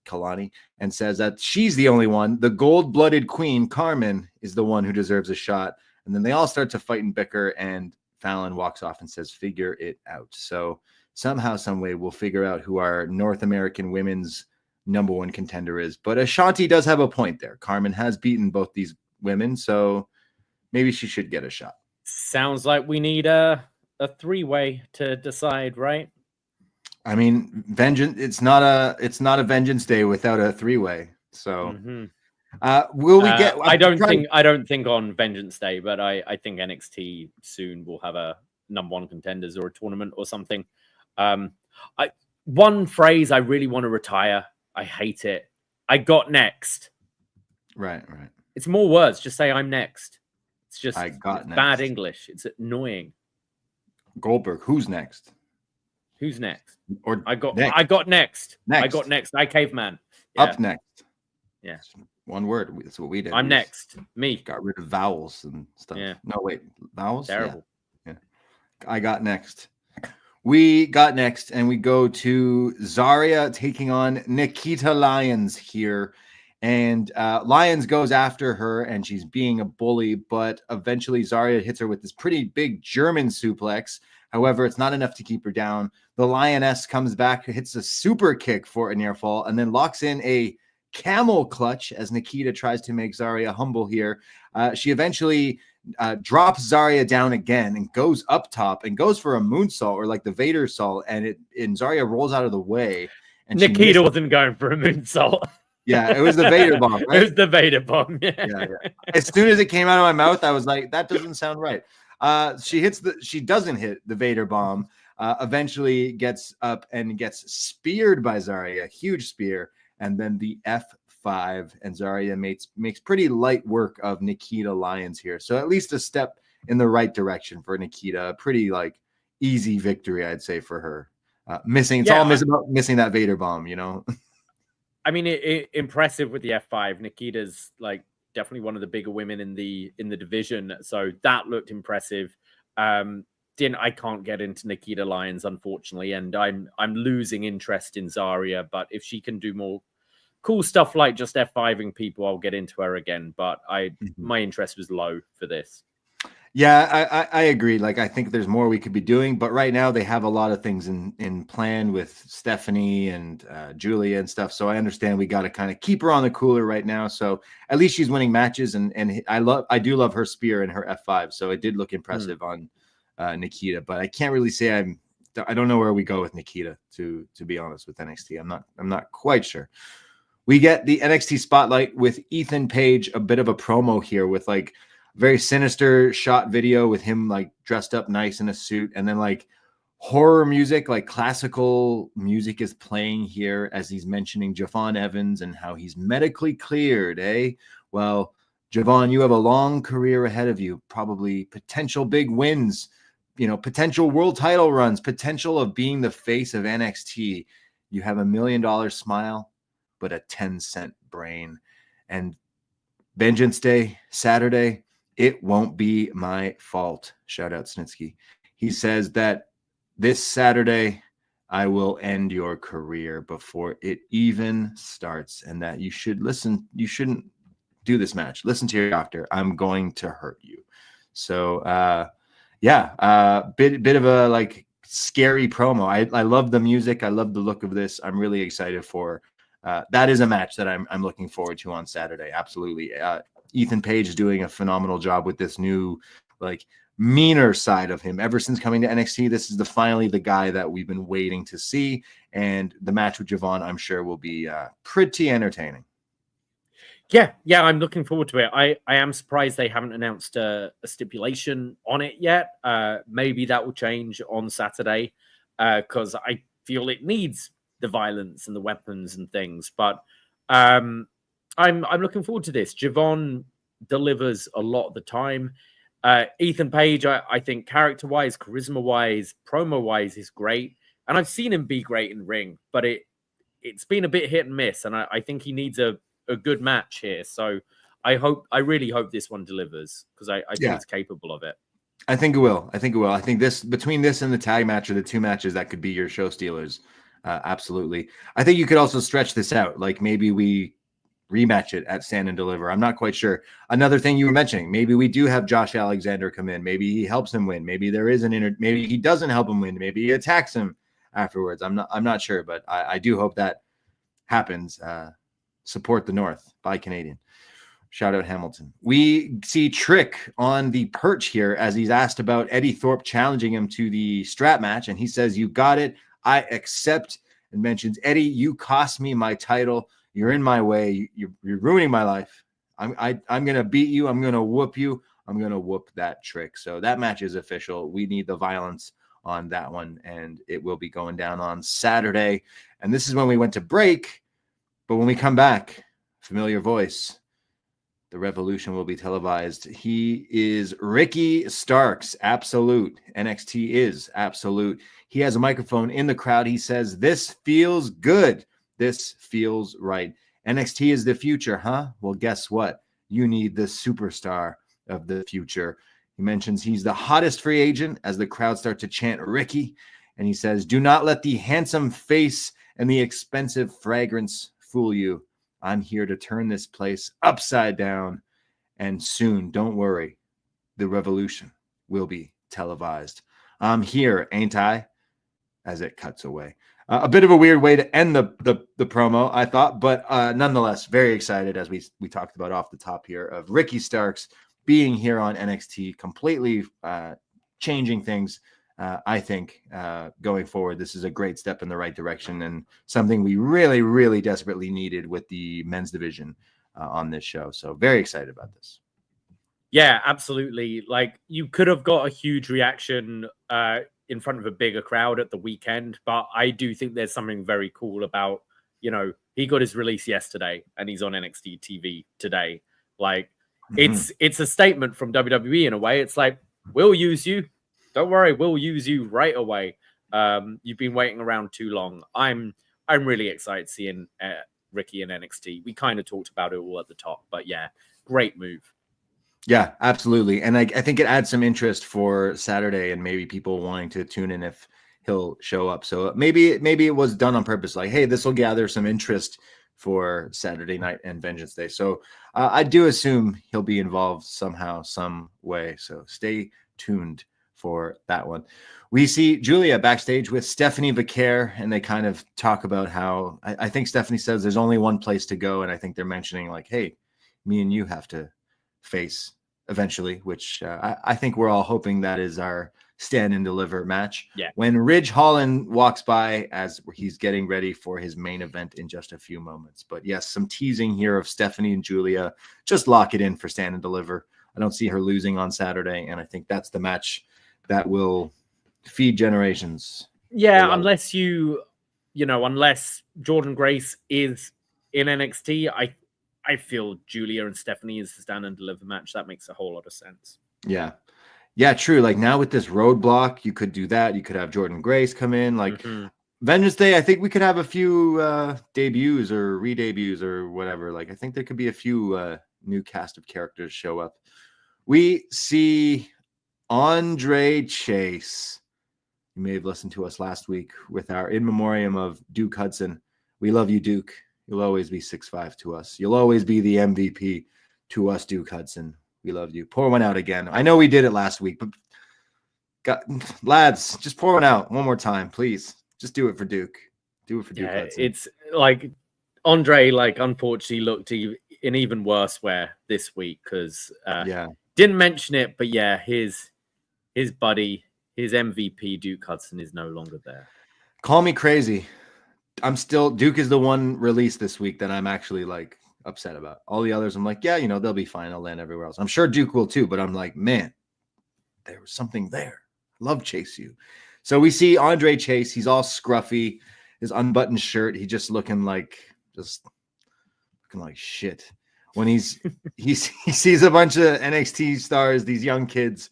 Kalani, and says that she's the only one. The gold-blooded queen, Carmen, is the one who deserves a shot. And then they all start to fight and bicker, and Fallon walks off and says, figure it out. So somehow, some way, we'll figure out who our North American women's number one contender is. But Ashanti does have a point there. Carmen has beaten both these women, so maybe she should get a shot. Sounds like we need a three-way to decide, right? I mean, Vengeance. It's not a Vengeance Day without a three-way. So, will we get? I don't think on Vengeance Day, but I think NXT soon will have a number one contenders or a tournament or something. One phrase I really want to retire. I hate it. I got next. Right. It's more words. Just say I'm next. It's just next. Bad English. It's annoying. Goldberg. Who's next? Who's next? Or I got next. I got next. Next. I got next. I caveman. Yeah. Up next. Yeah. One word. That's what we did. I'm next. Me. Got rid of vowels and stuff. Yeah. No, wait. Vowels? Terrible. Yeah. I got next. We got next, and we go to Zaria taking on Nikkita Lyons here. And Lyons goes after her, and she's being a bully, but eventually Zaria hits her with this pretty big German suplex. However, it's not enough to keep her down. The Lioness comes back, hits a super kick for a near fall, and then locks in a camel clutch as Nikkita tries to make Zaria humble here. She eventually drops Zaria down again and goes up top and goes for a moonsault, or like the Vader salt, and Zaria rolls out of the way. And Nikkita wasn't going for a moonsault. Yeah, it was the Vader bomb. Right? It was the Vader bomb. Yeah. As soon as it came out of my mouth, I was like, that doesn't sound right. She doesn't hit the Vader bomb. Eventually gets up and gets speared by Zaria, huge spear, and then the F5, and Zaria makes pretty light work of Nikkita Lyons here. So at least a step in the right direction for Nikkita. A pretty like easy victory, I'd say, for her. About missing that Vader bomb, you know. I mean, impressive with the F5. Nikita's like definitely one of the bigger women in the division, so that looked impressive. I can't get into Nikkita Lyons, unfortunately, and I'm losing interest in Zaria. But if she can do more cool stuff like just F5ing people, I'll get into her again. But my interest was low for this. Yeah, I agree. Like, I think there's more we could be doing, but right now they have a lot of things in plan with Stephanie and Julia and stuff. So I understand we got to kind of keep her on the cooler right now. So at least she's winning matches, and I do love her spear and her F5. So it did look impressive on Nikkita, but I can't really say I'm I don't know where we go with Nikkita, to be honest, with NXT. I'm not quite sure. We get the NXT spotlight with Ethan Page, a bit of a promo here with like very sinister shot video with him like dressed up nice in a suit, and then like horror music, like classical music is playing here as he's mentioning Javon Evans and how he's medically cleared, eh? Well, Javon, you have a long career ahead of you, probably potential big wins, potential world title runs, potential of being the face of NXT. You have $1 million smile, but a 10-cent brain. And Vengeance Day, Saturday, it won't be my fault. Shout out Snitsky. He says that this Saturday, I will end your career before it even starts, and that you shouldn't do this match. Listen to your doctor. I'm going to hurt you. So, bit of a like scary promo. I love the music. I love the look of this. I'm really excited for. That is a match that I'm looking forward to on Saturday. Absolutely. Ethan Page is doing a phenomenal job with this new like meaner side of him. Ever since coming to NXT, this is finally the guy that we've been waiting to see. And the match with Javon, I'm sure, will be pretty entertaining. Yeah, I'm looking forward to it. I am surprised they haven't announced a stipulation on it yet. Maybe that will change on Saturday because I feel it needs the violence and the weapons and things. But I'm looking forward to this. Javon delivers a lot of the time. Ethan Page, I think character-wise, charisma-wise, promo-wise is great. And I've seen him be great in ring, but it's been a bit hit and miss. And I think he needs a good match here. So I really hope this one delivers because I think it's capable of it. I think it will. I think this, between this and the tag match, are the two matches that could be your show stealers. Absolutely. I think you could also stretch this out. Like maybe we rematch it at Stand and Deliver. I'm not quite sure. Another thing you were mentioning, maybe we do have Josh Alexander come in. Maybe he helps him win. Maybe there is maybe he doesn't help him win. Maybe he attacks him afterwards. I'm not sure, but I do hope that happens. Support the North. Bye, Canadian. Shout out Hamilton. We see Trick on the perch here as he's asked about Eddie Thorpe challenging him to the strap match. And he says, "You got it. I accept," and mentions, "Eddie, you cost me my title. You're in my way. You're ruining my life. I'm going to beat you. I'm going to whoop you. I'm going to whoop that Trick." So that match is official. We need the violence on that one, and it will be going down on Saturday. And this is when we went to break. But when we come back, familiar voice, the Revolution will be televised. He is Ricky Starks, absolute. NXT is absolute. He has a microphone in the crowd. He says, "This feels good. This feels right. NXT is the future, huh? Well, guess what? You need the superstar of the future." He mentions he's the hottest free agent as the crowd start to chant Ricky. And he says, "Do not let the handsome face and the expensive fragrance fool you. I'm here to turn this place upside down. And soon, don't worry, the Revolution will be televised. I'm here, ain't I?" As it cuts away. A bit of a weird way to end the promo, I thought, but nonetheless, very excited, as we talked about off the top here, of Ricky Starks being here on NXT, completely changing things. I think going forward, this is a great step in the right direction and something we really, really desperately needed with the men's division on this show. So very excited about this. Yeah, absolutely. Like you could have got a huge reaction in front of a bigger crowd at the weekend, but I do think there's something very cool about, he got his release yesterday and he's on NXT TV today. Like it's a statement from WWE in a way. It's like, we'll use you. Don't worry, we'll use you right away. You've been waiting around too long. I'm really excited seeing Ricky in NXT. We kind of talked about it all at the top, but yeah, great move. Yeah, absolutely. And I think it adds some interest for Saturday and maybe people wanting to tune in if he'll show up. So maybe it was done on purpose. Like, hey, this will gather some interest for Saturday night and Vengeance Day. So I do assume he'll be involved somehow, some way. So stay tuned for that one. We see Julia backstage with Stephanie Vaquer, and they kind of talk about how I think Stephanie says there's only one place to go. And I think they're mentioning like, hey, me and you have to face eventually, which I think we're all hoping that is our stand and deliver match. Yeah. When Ridge Holland walks by as he's getting ready for his main event in just a few moments. But yes, some teasing here of Stephanie and Julia. Just lock it in for stand and deliver. I don't see her losing on Saturday, and I think that's the match that will feed generations. Yeah, unless unless Jordan Grace is in NXT, I feel Julia and Stephanie is the stand and deliver match. That makes a whole lot of sense. Yeah. Yeah, true. Like now with this roadblock, you could do that. You could have Jordan Grace come in. Like Vengeance Day, I think we could have a few debuts or re-debuts or whatever. Like I think there could be a few new cast of characters show up. We see Andre Chase. You may have listened to us last week with our in memoriam of Duke Hudson. We love you, Duke. You'll always be 6'5" to us. You'll always be the MVP to us, Duke Hudson. We love you. Pour one out again. I know we did it last week, but lads, just pour one out one more time, please. Just do it for Duke. Do it for Duke Hudson. It's like Andre, unfortunately looked in even worse wear this week because didn't mention it, but yeah, his buddy, his MVP Duke Hudson is no longer there. Call me crazy. Duke is the one release this week that I'm actually upset about. All the others, I'm like, yeah, they'll be fine. I'll land everywhere else. I'm sure Duke will too, but I'm like, man, there was something there. Love Chase U. So we see Andre Chase. He's all scruffy, his unbuttoned shirt. He just looking like shit. When he sees a bunch of NXT stars, these young kids,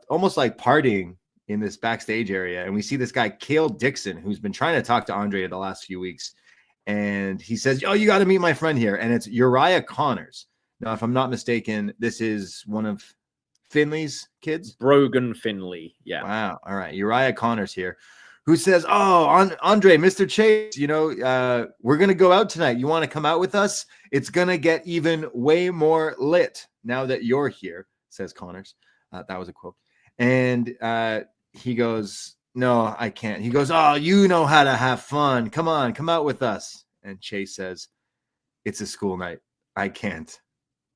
almost like partying in this backstage area. And we see this guy, Cale Dixon, who's been trying to talk to Andre the last few weeks. And he says, oh, you got to meet my friend here. And it's Uriah Connors. Now, if I'm not mistaken, this is one of Finley's kids. Brogan Finley. Yeah. Wow. All right. Uriah Connors here, who says, oh, Andre, Mr. Chase, we're going to go out tonight. You want to come out with us? It's going to get even way more lit now that you're here, says Connors. That was a quote. And he goes, no, I can't. He goes, oh, you know how to have fun. Come on, come out with us. And Chase says, it's a school night. I can't.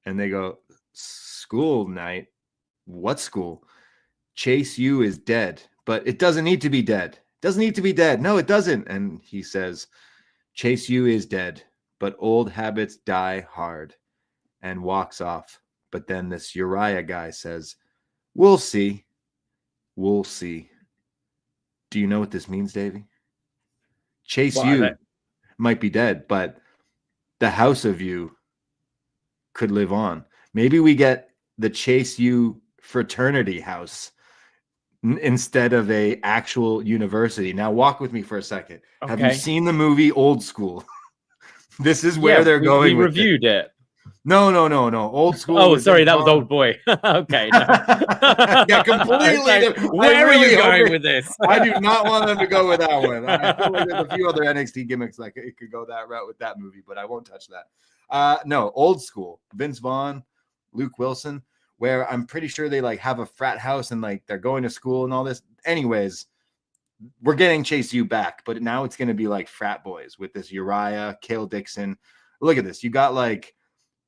And they go, school night? What school? Chase U is dead, but it doesn't need to be dead. Doesn't need to be dead. No, it doesn't. And he says, Chase U is dead, but old habits die hard, and walks off. But then this Uriah guy says, we'll see. We'll see. Do you know what this means, Davey? Chase U might be dead, but the house of you could live on. Maybe we get the Chase U fraternity house instead of a actual university. Now walk with me for a second. Okay. Have you seen the movie Old School? This is where they're going. We reviewed it. No. Old School. Oh, sorry, that was Old Boy. Okay. No. Yeah, completely. Like, where are you going with this? I do not want them to go with that one. I feel like there's a few other NXT gimmicks like it could go that route with that movie, but I won't touch that. No, Old School. Vince Vaughn, Luke Wilson, where I'm pretty sure they have a frat house and they're going to school and all this. Anyways, we're getting Chase U back, but now it's going to be frat boys with this Uriah, Cale Dixon. Look at this. You got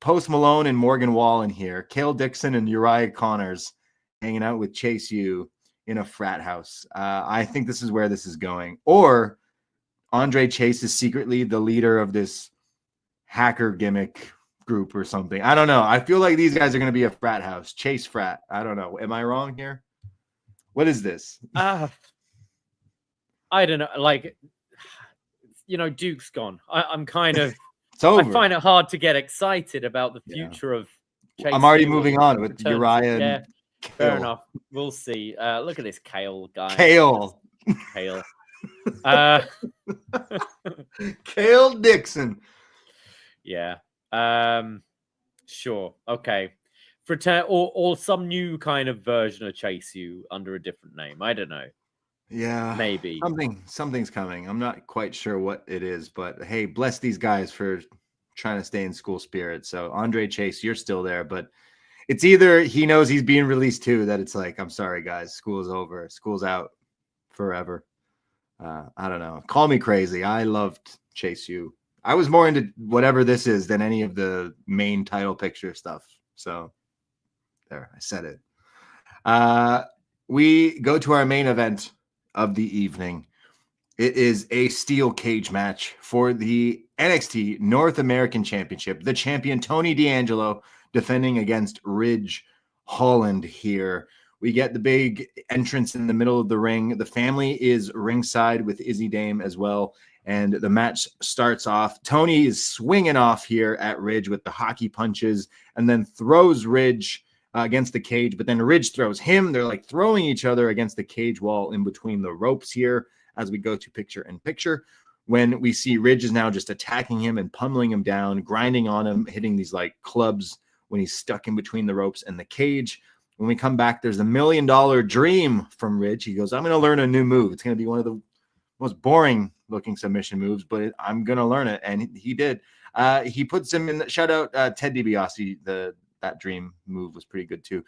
Post Malone and Morgan Wall in here, Cale Dixon and Uriah Connors hanging out with Chase U in a frat house. I think this is where this is going. Or Andre Chase is secretly the leader of this hacker gimmick group or something. I don't know. I feel like these guys are going to be a frat house. Chase frat. I don't know. Am I wrong here? What is this? I don't know. Duke's gone. I'm kind of... I find it hard to get excited about the future of Chase. I'm already moving on with Uriah. Yeah, fair enough. We'll see. Look at this Cale guy. Cale. Cale Dixon. Yeah. Sure. Okay. Or some new kind of version of Chase U under a different name. I don't know. Yeah, maybe something's coming. I'm not quite sure what it is, but hey, bless these guys for trying to stay in school spirit. So Andre Chase, you're still there, but it's either he knows he's being released too, that it's I'm sorry guys, school's over, school's out forever. I don't know. Call me crazy. I loved Chase U. I was more into whatever this is than any of the main title picture stuff. So there, I said it. we go to our main event of the evening. It is a steel cage match for the NXT North American Championship. The champion, Tony D'Angelo, defending against Ridge Holland here. We get the big entrance in the middle of the ring. The family is ringside with Izzy Dame as well. And the match starts off. Tony is swinging off here at Ridge with the hockey punches and then throws Ridge against the cage. But then Ridge throws him. They're like throwing each other against the cage wall in between the ropes here as we go to picture in picture. When we see Ridge is now just attacking him and pummeling him down, grinding on him, hitting these like clubs when he's stuck in between the ropes and the cage. When we come back, there's $1 million dream from Ridge. He goes, I'm going to learn a new move. It's going to be one of the most boring looking submission moves, but I'm going to learn it. And he did. He puts him in the shout out Ted DiBiase. That dream move was pretty good too.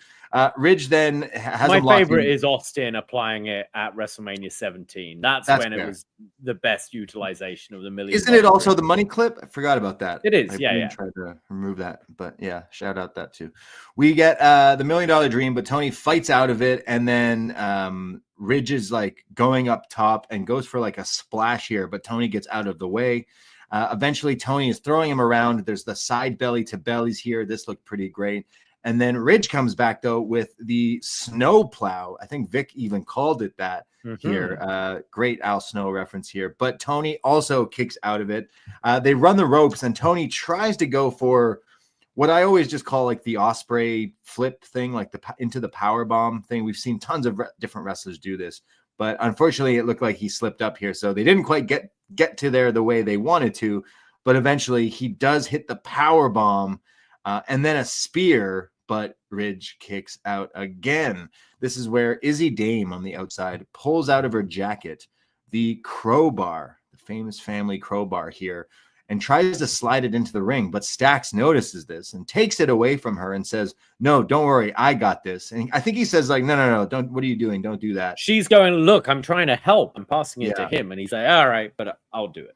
Ridge then has my him locked favorite in. is Austin applying it at WrestleMania 17. That's when fair. It was the best utilization of the $1 million. Isn't it also the money clip? I forgot about that. It is, I yeah. tried to remove that, but yeah, shout out that too. We get the $1 million dream, but Tony fights out of it, and then Ridge is like going up top and goes for like a splash here, but Tony gets out of the way. Eventually, Tony is throwing him around. There's the side belly to bellies here. This looked pretty great. And then Ridge comes back, though, with the snow plow. I think Vic even called it that here. Great Al Snow reference here. But Tony also kicks out of it. They run the ropes, and Tony tries to go for what I always just call like the Osprey flip thing, like the into the power bomb thing. We've seen tons of different wrestlers do this. But unfortunately, it looked like he slipped up here. So they didn't quite get to there the way they wanted to. But eventually, he does hit the power bomb and then a spear. But Ridge kicks out again. This is where Izzy Dame on the outside pulls out of her jacket the crowbar, the famous family crowbar here, and tries to slide it into the ring. But Stax notices this and takes it away from her and says, no, don't worry, I got this. And I think he says like, no, don't. What are you doing? Don't do that. She's going, look, I'm trying to help. I'm passing it to him. And he's like, all right, but I'll do it.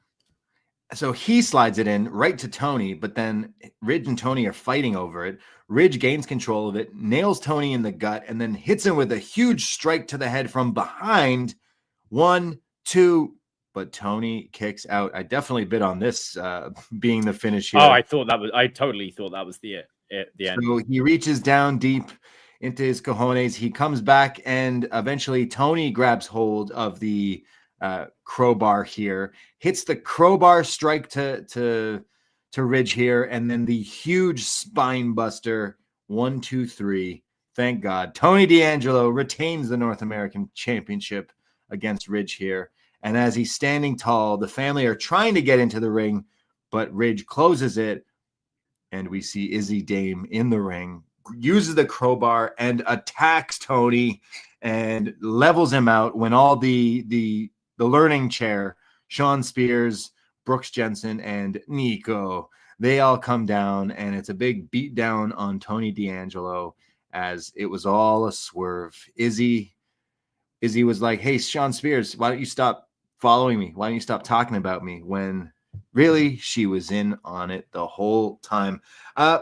So he slides it in right to Tony, but then Ridge and Tony are fighting over it. Ridge gains control of it, nails Tony in the gut, and then hits him with a huge strike to the head from behind. 1, 2, but Tony kicks out. I definitely bid on this being the finish here. Oh, I totally thought that was the end. So he reaches down deep into his cojones. He comes back, and eventually Tony grabs hold of the crowbar here, hits the crowbar strike to Ridge here, and then the huge spine buster. 1, 2, 3. Thank God. Tony D'Angelo retains the North American Championship against Ridge here. And as he's standing tall, the family are trying to get into the ring, but Ridge closes it, and we see Izzy Dame in the ring, uses the crowbar and attacks Tony and levels him out when all the learning chair, Sean Spears, Brooks Jensen, and Nico, they all come down, and it's a big beat down on Tony D'Angelo as it was all a swerve. Izzy was like, hey, Sean Spears, why don't you stop following me? Why don't you stop talking about me? When really she was in on it the whole time.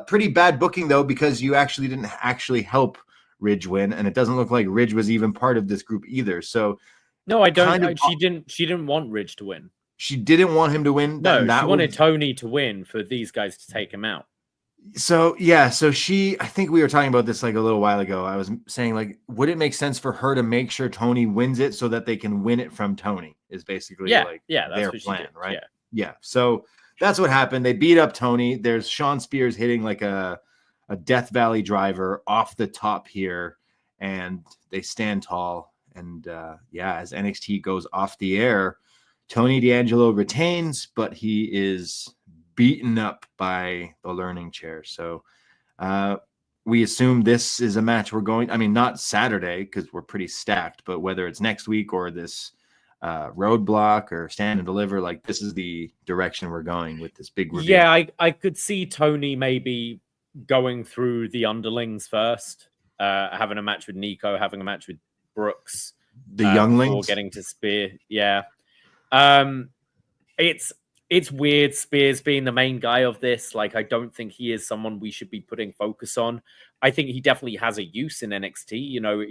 Pretty bad booking, though, because you actually didn't help Ridge win, and it doesn't look like Ridge was even part of this group either. So no, I don't. She didn't want Ridge to win. She didn't want him to win. No, she wanted Tony to win for these guys to take him out. So yeah, I think we were talking about this like a little while ago. I was saying like, would it make sense for her to make sure Tony wins it so that they can win it from Tony? Is basically that's their what plan, she did. right? Yeah. So that's what happened. They beat up Tony. There's Sean Spears hitting like a Death Valley driver off the top here, and they stand tall. And as NXT goes off the air, Tony D'Angelo retains, but he is beaten up by the learning chair. So we assume this is a match not Saturday because we're pretty stacked, but whether it's next week or this roadblock or stand and deliver, like this is the direction we're going with this big review. Yeah, I could see Tony maybe going through the underlings first, having a match with Nico, having a match with Brooks, the younglings, before getting to Spear. Yeah. It's weird, Spears being the main guy of this. Like, I don't think he is someone we should be putting focus on. I think he definitely has a use in NXT. You know,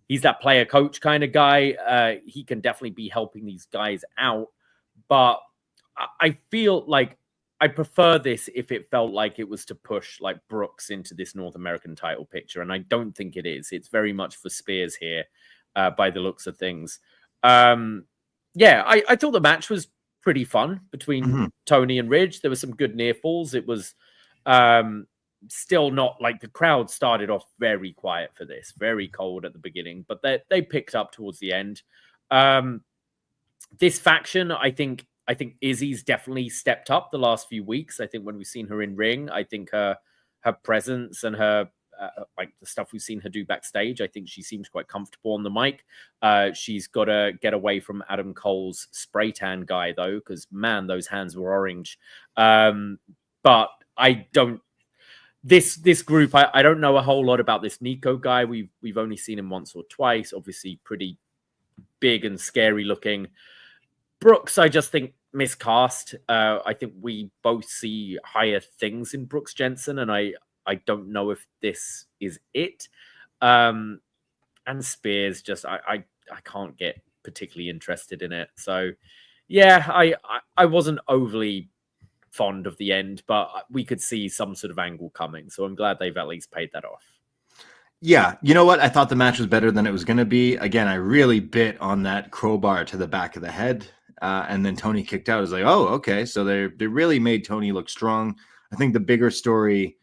he's that player coach kind of guy. He can definitely be helping these guys out. But I feel like I prefer this if it felt like it was to push like Brooks into this North American title picture. And I don't think it is. It's very much for Spears here by the looks of things. Yeah, I thought the match was pretty fun between Tony and Ridge. There were some good near falls. It was still not like the crowd started off very quiet for this, very cold at the beginning, but they picked up towards the end. This faction, I think Izzy's definitely stepped up the last few weeks. I think when we've seen her in ring, I think her presence and her like the stuff we've seen her do backstage, I think she seems quite comfortable on the mic. She's got to get away from Adam Cole's spray tan guy though, because man, those hands were orange. But I don't. This group, I don't know a whole lot about this Nico guy. We've only seen him once or twice. Obviously, pretty big and scary looking. Brooks, I just think miscast. I think we both see higher things in Brooks Jensen, and I don't know if this is it. And Spears, just I can't get particularly interested in it. So yeah, I wasn't overly fond of the end, but we could see some sort of angle coming. So I'm glad they've at least paid that off. Yeah, you know what? I thought the match was better than it was going to be. Again, I really bit on that crowbar to the back of the head. And then Tony kicked out. I was like, oh, okay. So they really made Tony look strong. I think the bigger story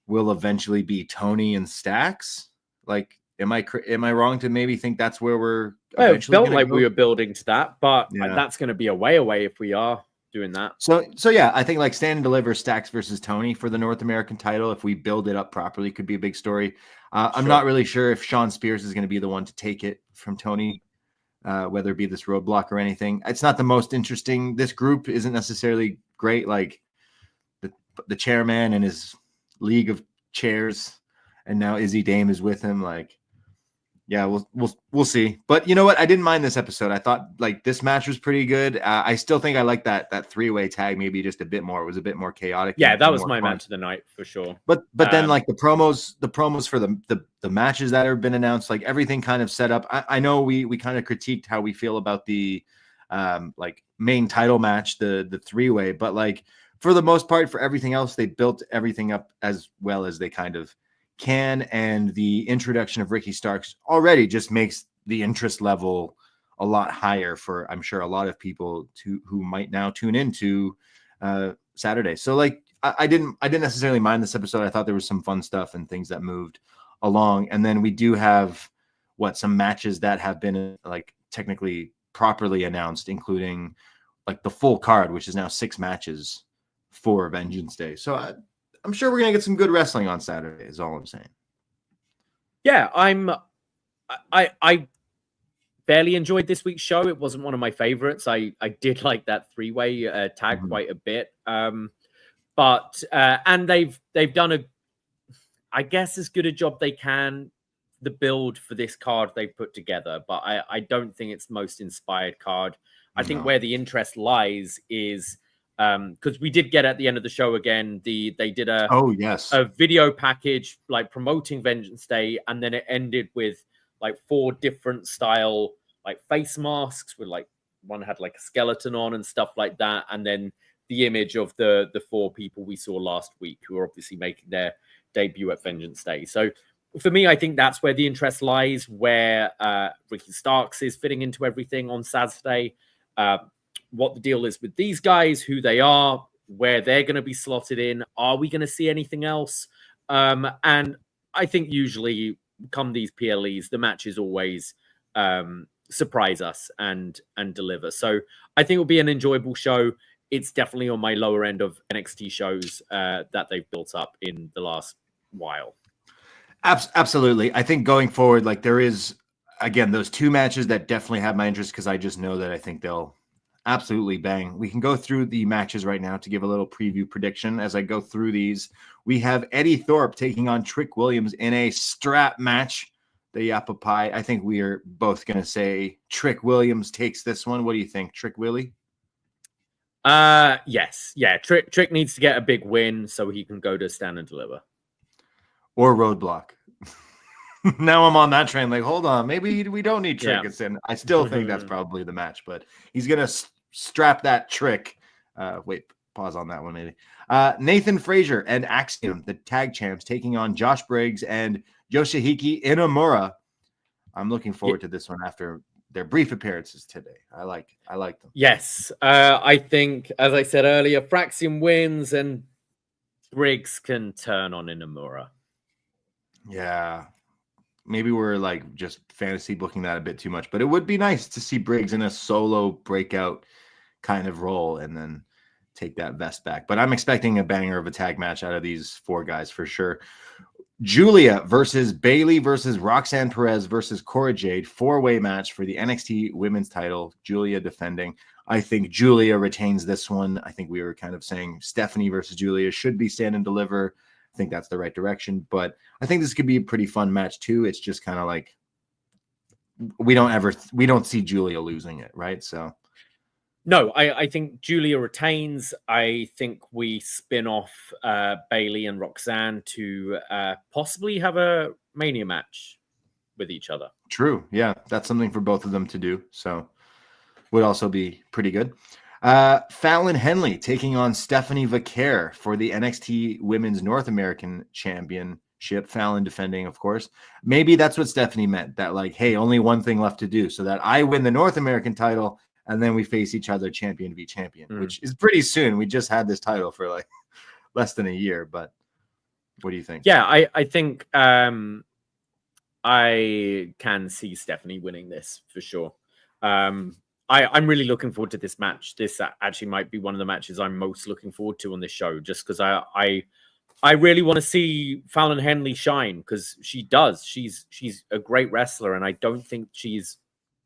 will eventually be Tony and Stacks. Like, am I wrong to maybe think that's where we're eventually it felt like go? we were building to that, but Yeah. that's going to be a way away if we are doing that. So yeah, I think like Stand and Deliver Stacks versus Tony for the North American title, if we build it up properly, could be a big story. I'm not really sure if Sean Spears is going to be the one to take it from Tony, whether it be this roadblock or anything. It's not the most interesting. This group isn't necessarily great. Like the chairman and his league of chairs, and now Izzy Dame is with him. Like, yeah, we'll see. But you know what? I didn't mind this episode. I thought like this match was pretty good. I still think I like that three-way tag maybe just a bit more. It was a bit more chaotic. Yeah, that was more my fun. match of the night for sure. But then like the promos for the matches that have been announced, like everything kind of set up. I know we kind of critiqued how we feel about the like main title match, the three-way, but like for the most part, for everything else, they built everything up as well as they kind of can, and the introduction of Ricky Starks already just makes the interest level a lot higher for, I'm sure, a lot of people who might now tune into Saturday. So like I didn't necessarily mind this episode. I thought there was some fun stuff and things that moved along. And then we do have some matches that have been like technically properly announced, including like the full card, which is now 6 matches for Vengeance Day. So I'm sure we're gonna get some good wrestling on Saturday. Is all I'm saying. Yeah, I barely enjoyed this week's show. It wasn't one of my favorites. I did like that three-way tag quite a bit. But and they've done I guess as good a job they can. The build for this card they put together, but I don't think it's the most inspired card. I think where the interest lies is because we did get at the end of the show again, they did a video package like promoting Vengeance Day, and then it ended with like 4 different style like face masks with like one had like a skeleton on and stuff like that, and then the image of the 4 people we saw last week who are obviously making their debut at Vengeance Day. So for me, I think that's where the interest lies, where Ricky Starks is fitting into everything on Saturday. What the deal is with these guys, who they are, where they're going to be slotted in. Are we going to see anything else? And I think usually come these PLEs, the matches always surprise us and deliver. So I think it'll be an enjoyable show. It's definitely on my lower end of NXT shows that they've built up in the last while. Absolutely. I think going forward, like there is, again, those 2 matches that definitely have my interest because I just know that I think they'll absolutely bang. We can go through the matches right now to give a little preview prediction. As I go through these, we have Eddie Thorpe taking on Trick Williams in a strap match. The Yappa Pie. I think we are both going to say Trick Williams takes this one. What do you think, Trick Willie? Yes. Yeah. Trick needs to get a big win so he can go to Stand and Deliver. Or Roadblock. Now I'm on that train. Like, hold on, maybe we don't need Yeah. Trick. And I still think that's probably the match, but he's gonna strap that Trick. Wait, pause on that one, maybe. Nathan Frazier and Axiom, the tag champs, taking on Josh Briggs and Yoshihiki Inamura. I'm looking forward to this one after their brief appearances today. I like them. Yes. I think, as I said earlier, Fraxium wins and Briggs can turn on Inamura. Yeah. Maybe we're like just fantasy booking that a bit too much, but it would be nice to see Briggs in a solo breakout kind of role and then take that vest back. But I'm expecting a banger of a tag match out of these 4 guys for sure. Julia versus Bayley versus Roxanne Perez versus Cora Jade, 4-way match for the NXT women's title. Julia defending. I think Julia retains this one. I think we were kind of saying Stephanie versus Julia should be stand and deliver. I think that's the right direction, but I think this could be a pretty fun match too. It's just kind of like we don't see Julia losing it, right? So no, I think Julia retains. I think we spin off Bayley and Roxanne to possibly have a Mania match with each other. True. Yeah, that's something for both of them to do. So would also be pretty good. Fallon Henley taking on Stephanie Vaquer for the NXT Women's North American Championship. Fallon defending, of course. Maybe that's what Stephanie meant. That like, hey, only one thing left to do, so that I win the North American title, and then we face each other champion v champion, which is pretty soon. We just had this title for like less than a year. But what do you think? Yeah, I think I can see Stephanie winning this for sure. I'm really looking forward to this match. This actually might be one of the matches I'm most looking forward to on this show, just because I really want to see Fallon Henley shine, because she does. She's a great wrestler, and I don't think she's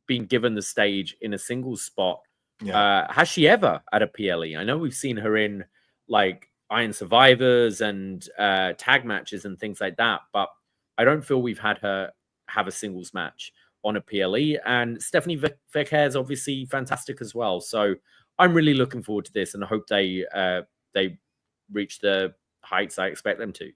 been given the stage in a single spot. Yeah. Has she ever at a PLE? I know we've seen her in like Iron Survivors and tag matches and things like that, but I don't feel we've had her have a singles match on a PLE. And Stephanie Vaquer is obviously fantastic as well. So I'm really looking forward to this, and I hope they reach the heights I expect them to.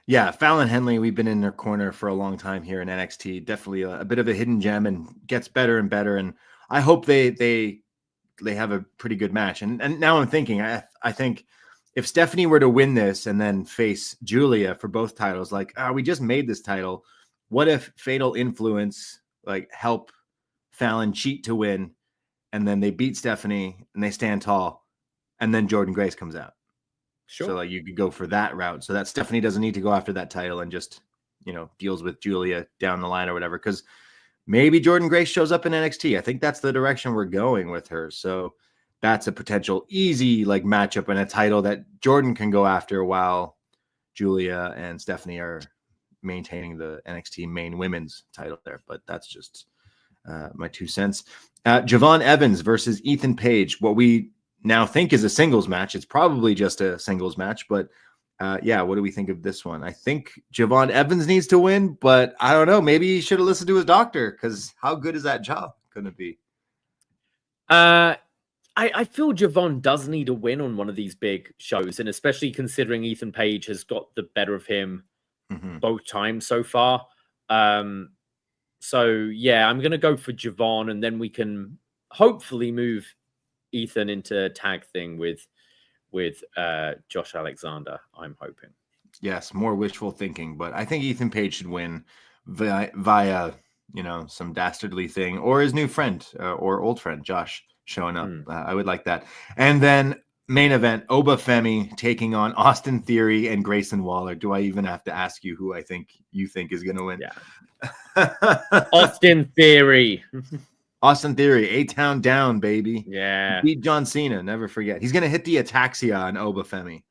Yeah, Fallon Henley, we've been in their corner for a long time here in NXT. Definitely a bit of a hidden gem and gets better and better. And I hope they have a pretty good match. And now I'm thinking, I think if Stephanie were to win this and then face Julia for both titles, like, we just made this title. What if Fatal Influence like help Fallon cheat to win, and then they beat Stephanie and they stand tall, and then Jordynne Grace comes out? Sure. So like you could go for that route, so that Stephanie doesn't need to go after that title and just, deals with Julia down the line or whatever. Because maybe Jordynne Grace shows up in NXT. I think that's the direction we're going with her. So that's a potential easy like matchup and a title that Jordynne can go after while Julia and Stephanie are maintaining the NXT main women's title there. But that's just my 2 cents. Javon Evans versus Ethan Page. What we now think is a singles match. It's probably just a singles match, but what do we think of this one? I think Javon Evans needs to win, but I don't know. Maybe he should have listened to his doctor, because how good is that job going to be? I feel Javon does need a win on one of these big shows, and especially considering Ethan Page has got the better of him both times so far. So yeah, I'm going to go for Javon, and then we can hopefully move Ethan into tag thing with Josh Alexander, I'm hoping. Yes, more wishful thinking, but I think Ethan Page should win via some dastardly thing, or his new friend or old friend Josh showing up. I would like that. And then main event, Oba Femi taking on Austin Theory and Grayson Waller. Do I even have to ask you who you think is going to win? Yeah. Austin Theory. Austin Theory, A-Town down, baby. Yeah. Beat John Cena, never forget. He's going to hit the ataxia on Oba Femi.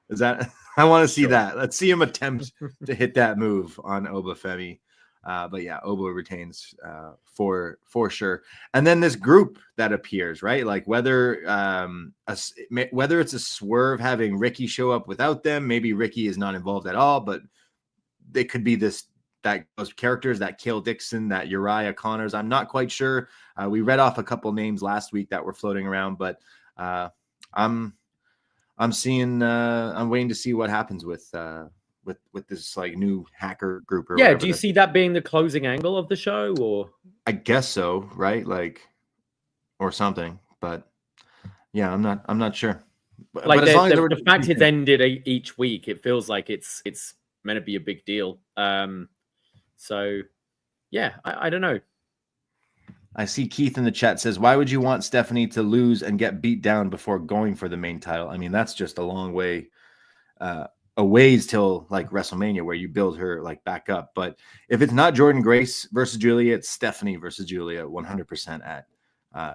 Is that? I want to see that. Let's see him attempt to hit that move on Oba Femi. But yeah, Oba retains for sure. And then this group that appears, right? Like whether it's a swerve having Ricky show up without them, maybe Ricky is not involved at all, but they could be those characters, that Kale Dixon, that Uriah Connors. I'm not quite sure. We read off a couple names last week that were floating around, but I'm waiting to see what happens with with this like new hacker group or Yeah, whatever. do you see that being the closing angle of the show, or I guess so, right? Like, or something. But yeah, I'm not sure. like But as long as the fact it's ended each week, it feels like it's meant to be a big deal. So yeah, I don't know. I see Keith in the chat says, why would you want Stephanie to lose and get beat down before going for the main title? I mean, that's just a long way, a ways till like WrestleMania where you build her like back up. But if it's not Jordan Grace versus Julia, it's Stephanie versus Julia 100% at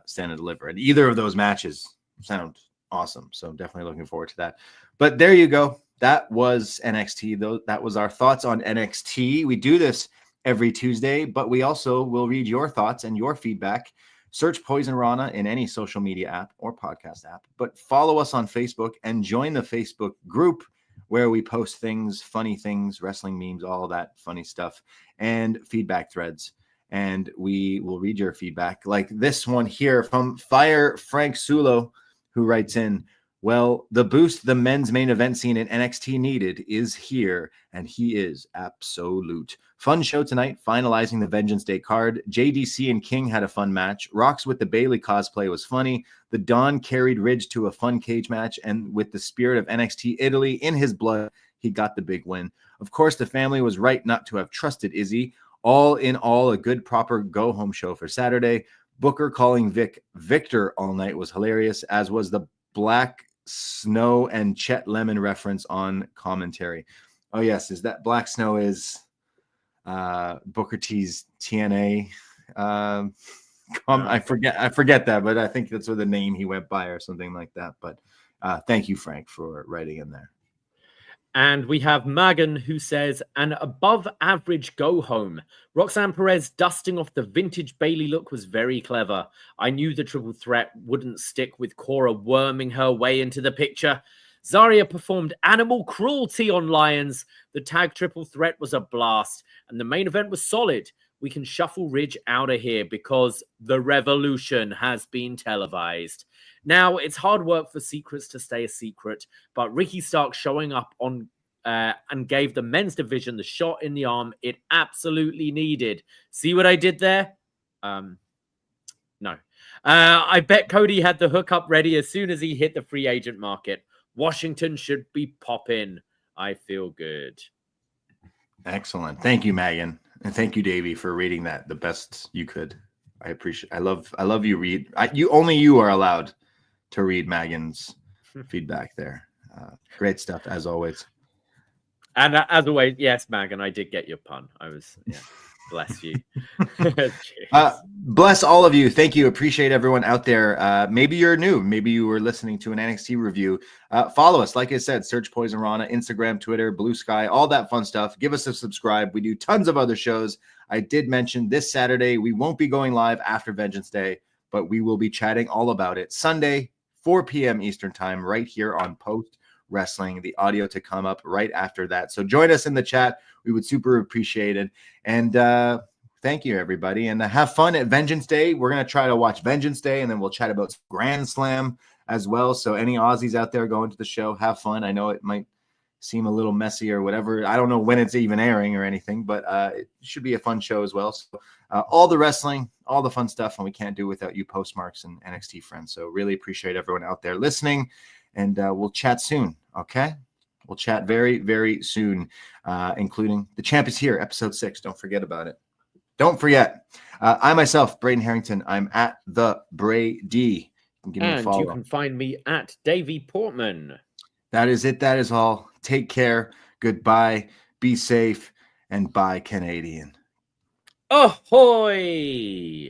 Stand and Deliver. And either of those matches sound awesome. So definitely looking forward to that. But there you go. That was NXT. That was our thoughts on NXT. We do this every Tuesday, but we also will read your thoughts and your feedback. Search Poison Rana in any social media app or podcast app, but follow us on Facebook and join the Facebook group where we post things, funny things, wrestling memes, all that funny stuff, and feedback threads. And we will read your feedback, like this one here from Fire Frank Sulo, who writes in, well, the boost the men's main event scene in NXT needed is here, and he is absolute. Fun show tonight, finalizing the Vengeance Day card. JDC and King had a fun match. Rocks with the Bayley cosplay was funny. The Don carried Ridge to a fun cage match, and with the spirit of NXT Italy in his blood, he got the big win. Of course, the family was right not to have trusted Izzy. All in all, a good, proper go-home show for Saturday. Booker calling Vic Victor all night was hilarious, as was the Black Snow and Chet Lemon reference on commentary. Oh yes, is that Black Snow is Booker T's TNA I forget that, but I think that's what the name he went by or something like that. But thank you, Frank, for writing in there. And we have Megan, who says, an above average go home. Roxanne Perez dusting off the vintage Bayley look was very clever. I knew the triple threat wouldn't stick with Cora worming her way into the picture. Zaria performed animal cruelty on Lyons. The tag triple threat was a blast, and the main event was solid. We can shuffle Ridge out of here because the revolution has been televised. Now, it's hard work for secrets to stay a secret, but Ricky Starks showing up on and gave the men's division the shot in the arm it absolutely needed. See what I did there? No. I bet Cody had the hookup ready as soon as he hit the free agent market. Washington should be popping. I feel good. Excellent. Thank you, Megan. And thank you, Davie, for reading that the best you could. I appreciate. I love you read. You are allowed to read Megan's feedback there. Great stuff as always. And as always, yes, Megan, I did get your pun. Bless you. Bless all of you. Thank you. Appreciate everyone out there. Maybe you're new. Maybe you were listening to an NXT review. Follow us. Like I said, search Poison Rana, Instagram, Twitter, Blue Sky, all that fun stuff. Give us a subscribe. We do tons of other shows. I did mention this Saturday, we won't be going live after Vengeance Day, but we will be chatting all about it. Sunday, 4 p.m. Eastern time, right here on Post Wrestling. The audio to come up right after that. So join us in the chat. We would super appreciate it. And thank you, everybody. And have fun at Vengeance Day. We're going to try to watch Vengeance Day, and then we'll chat about Grand Slam as well. So any Aussies out there going to the show, have fun. I know it might seem a little messy or whatever. I don't know when it's even airing or anything, but it should be a fun show as well. So all the wrestling, all the fun stuff, and we can't do without you Postmarks and NXT friends. So really appreciate everyone out there listening, and we'll chat soon, okay? We'll chat very, very soon, including The Champ is Here, episode 6. Don't forget about it. Don't forget. I myself, Braden Herrington, I'm at the Brady. You can give me a follow. You can find me at Davie Portman. That is it. That is all. Take care. Goodbye. Be safe. And bye, Canadian. Ahoy!